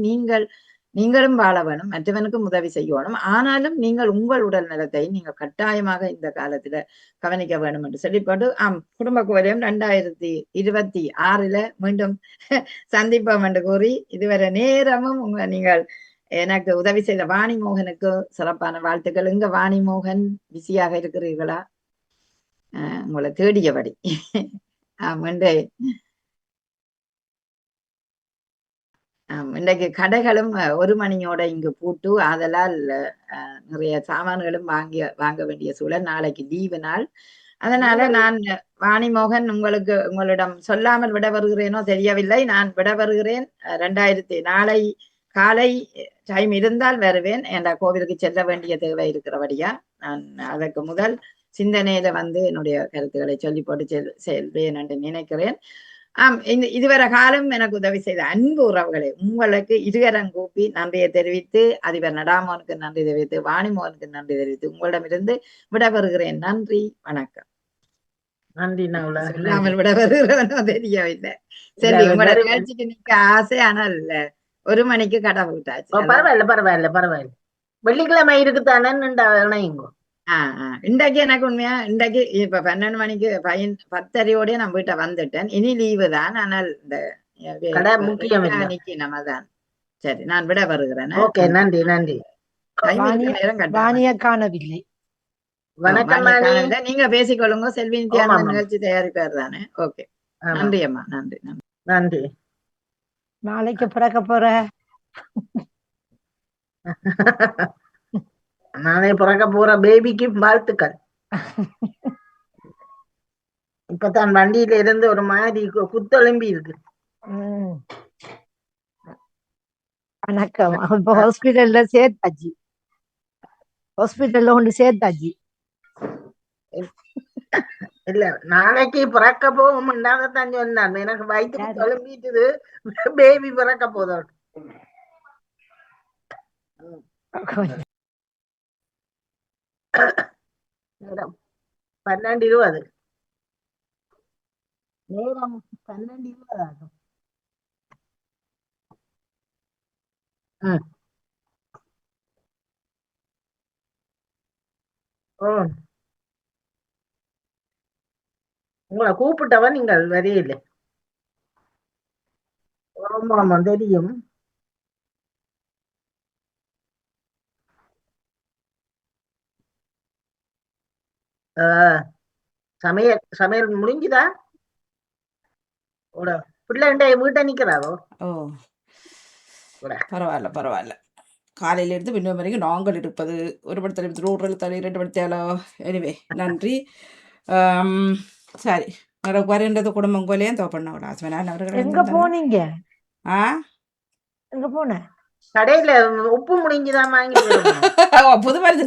நீங்களும் வாழ வேணும், மற்றவனுக்கும் உதவி செய்யணும். ஆனாலும் நீங்கள் உங்கள் உடல் நலத்தை நீங்கள் கட்டாயமாக இந்த காலத்துல கவனிக்க வேணும் என்று சொல்லிப்போட்டு, குடும்ப கோரியம் 2026 மீண்டும் சந்திப்போம் என்று கூறி, இதுவரை நேரமும் நீங்கள் எனக்கு உதவி செய்த வாணிமோகனுக்கு சிறப்பான வாழ்த்துக்கள். இங்க வாணிமோகன் பிஸியாக இருக்கிறீர்களா? உங்களை தேடியபடி இன்றைக்கு கடைகளும் 1 மணியோட இங்கு பூட்டு, ஆதலால் நிறைய சாமான்களும் வாங்க வேண்டிய சூழல். நாளைக்கு லீவு நாள். அதனால நான் வாணிமோகன் உங்களிடம் சொல்லாமல் விட வருகிறேனோ தெரியவில்லை. நான் விட வருகிறேன். நாளை காலை டைம் இருந்தால் வருவேன். என்ற கோவிலுக்கு செல்ல வேண்டிய தேவை இருக்கிறபடியா நான் அதற்கு முதல் சிந்தனையில என்னுடைய கருத்துக்களை சொல்லி போட்டு செல்வேன் என்று நினைக்கிறேன். இதுவரை காலம் எனக்கு உதவி செய்த அன்பு உறவுகளை உங்களுக்கு இருகரம் கூப்பி நன்றியை தெரிவித்து, அதிபர் நடாமோனுக்கு நன்றி தெரிவித்து, வாணிமோகனுக்கு நன்றி தெரிவித்து உங்களிடமிருந்து விடப்பெறுகிறேன். நன்றி, வணக்கம். நன்றி. சொல்லாமல் விடப்பெறுகிறவனோ தெரியவில்லை. சரி, உங்களோட நிகழ்ச்சிக்கு நிக்க ஆசை, ஆனால் 1 மணிக்கு கடை விட்டாச்சு. பரவாயில்ல. வெள்ளிக்கிழமை இருக்குதானே இணையுங்கோ. இன்றைக்கு எனக்கு உண்மையா இன்றைக்கு இப்ப 12 மணிக்கு பையன் 10:30 நான் வீட்டை வந்துட்டேன். இனி லீவு தான். ஆனால் இந்த நம்ம தான். சரி, நான் விட வருகிறேன். நன்றி. காணவில்லை. வணக்கம். நீங்க பேசிக்கொள்ளுங்க. செல்வி நித்யானந்தன் நிகழ்ச்சி தயாரிப்பார் தானே? ஓகே, நன்றி அம்மா. நன்றி. நாளைக்கு பிறக்க போற நானே பிறக்க போற பேபிக்கு வாழ்த்துக்கள். இப்பதான் வண்டியில இருந்து ஒரு மாதிரி குத்தெலும்பி இருக்கு. வணக்கம். இப்ப ஹாஸ்பிட்டல்ல சேர்த்தாச்சு. ஹாஸ்பிட்டல்ல ஒன்று சேர்த்தாச்சு. இல்ல, நாளைக்கு பிறக்க போகும்தான் சொன்னான். எனக்கு வயிற்றுக்கு தொலைம்பிட்டுது, பேபி பிறக்க போதும். 12:20 நேரம். 12:20 ஆகும். ஓ, உங்களை கூப்பிட்டவன் நீங்கள் வரையில்லை. ஆமா ஆமா தெரியும். சமையல் சமையல் முடிஞ்சுதா? பிள்ளை வீட்டை நிக்கிறாவோ? ஓ பரவாயில்ல பரவாயில்ல. காலையில இருந்து பின்ன வரைக்கும் நாங்கள் இருப்பது ஒரு மணி தலை ரோட்டில் தலை 2 மணி தேலோ. எனிவே நன்றி. சரி எனக்கு வரேன்றது குடும்பம் கோலையும் தோப்பண்ண விட ஆசைவனான் அவர்கள் எங்க போனீங்க? எங்க போன? கடையில உப்பு முடிஞ்சுதான் வாங்கி புது வருது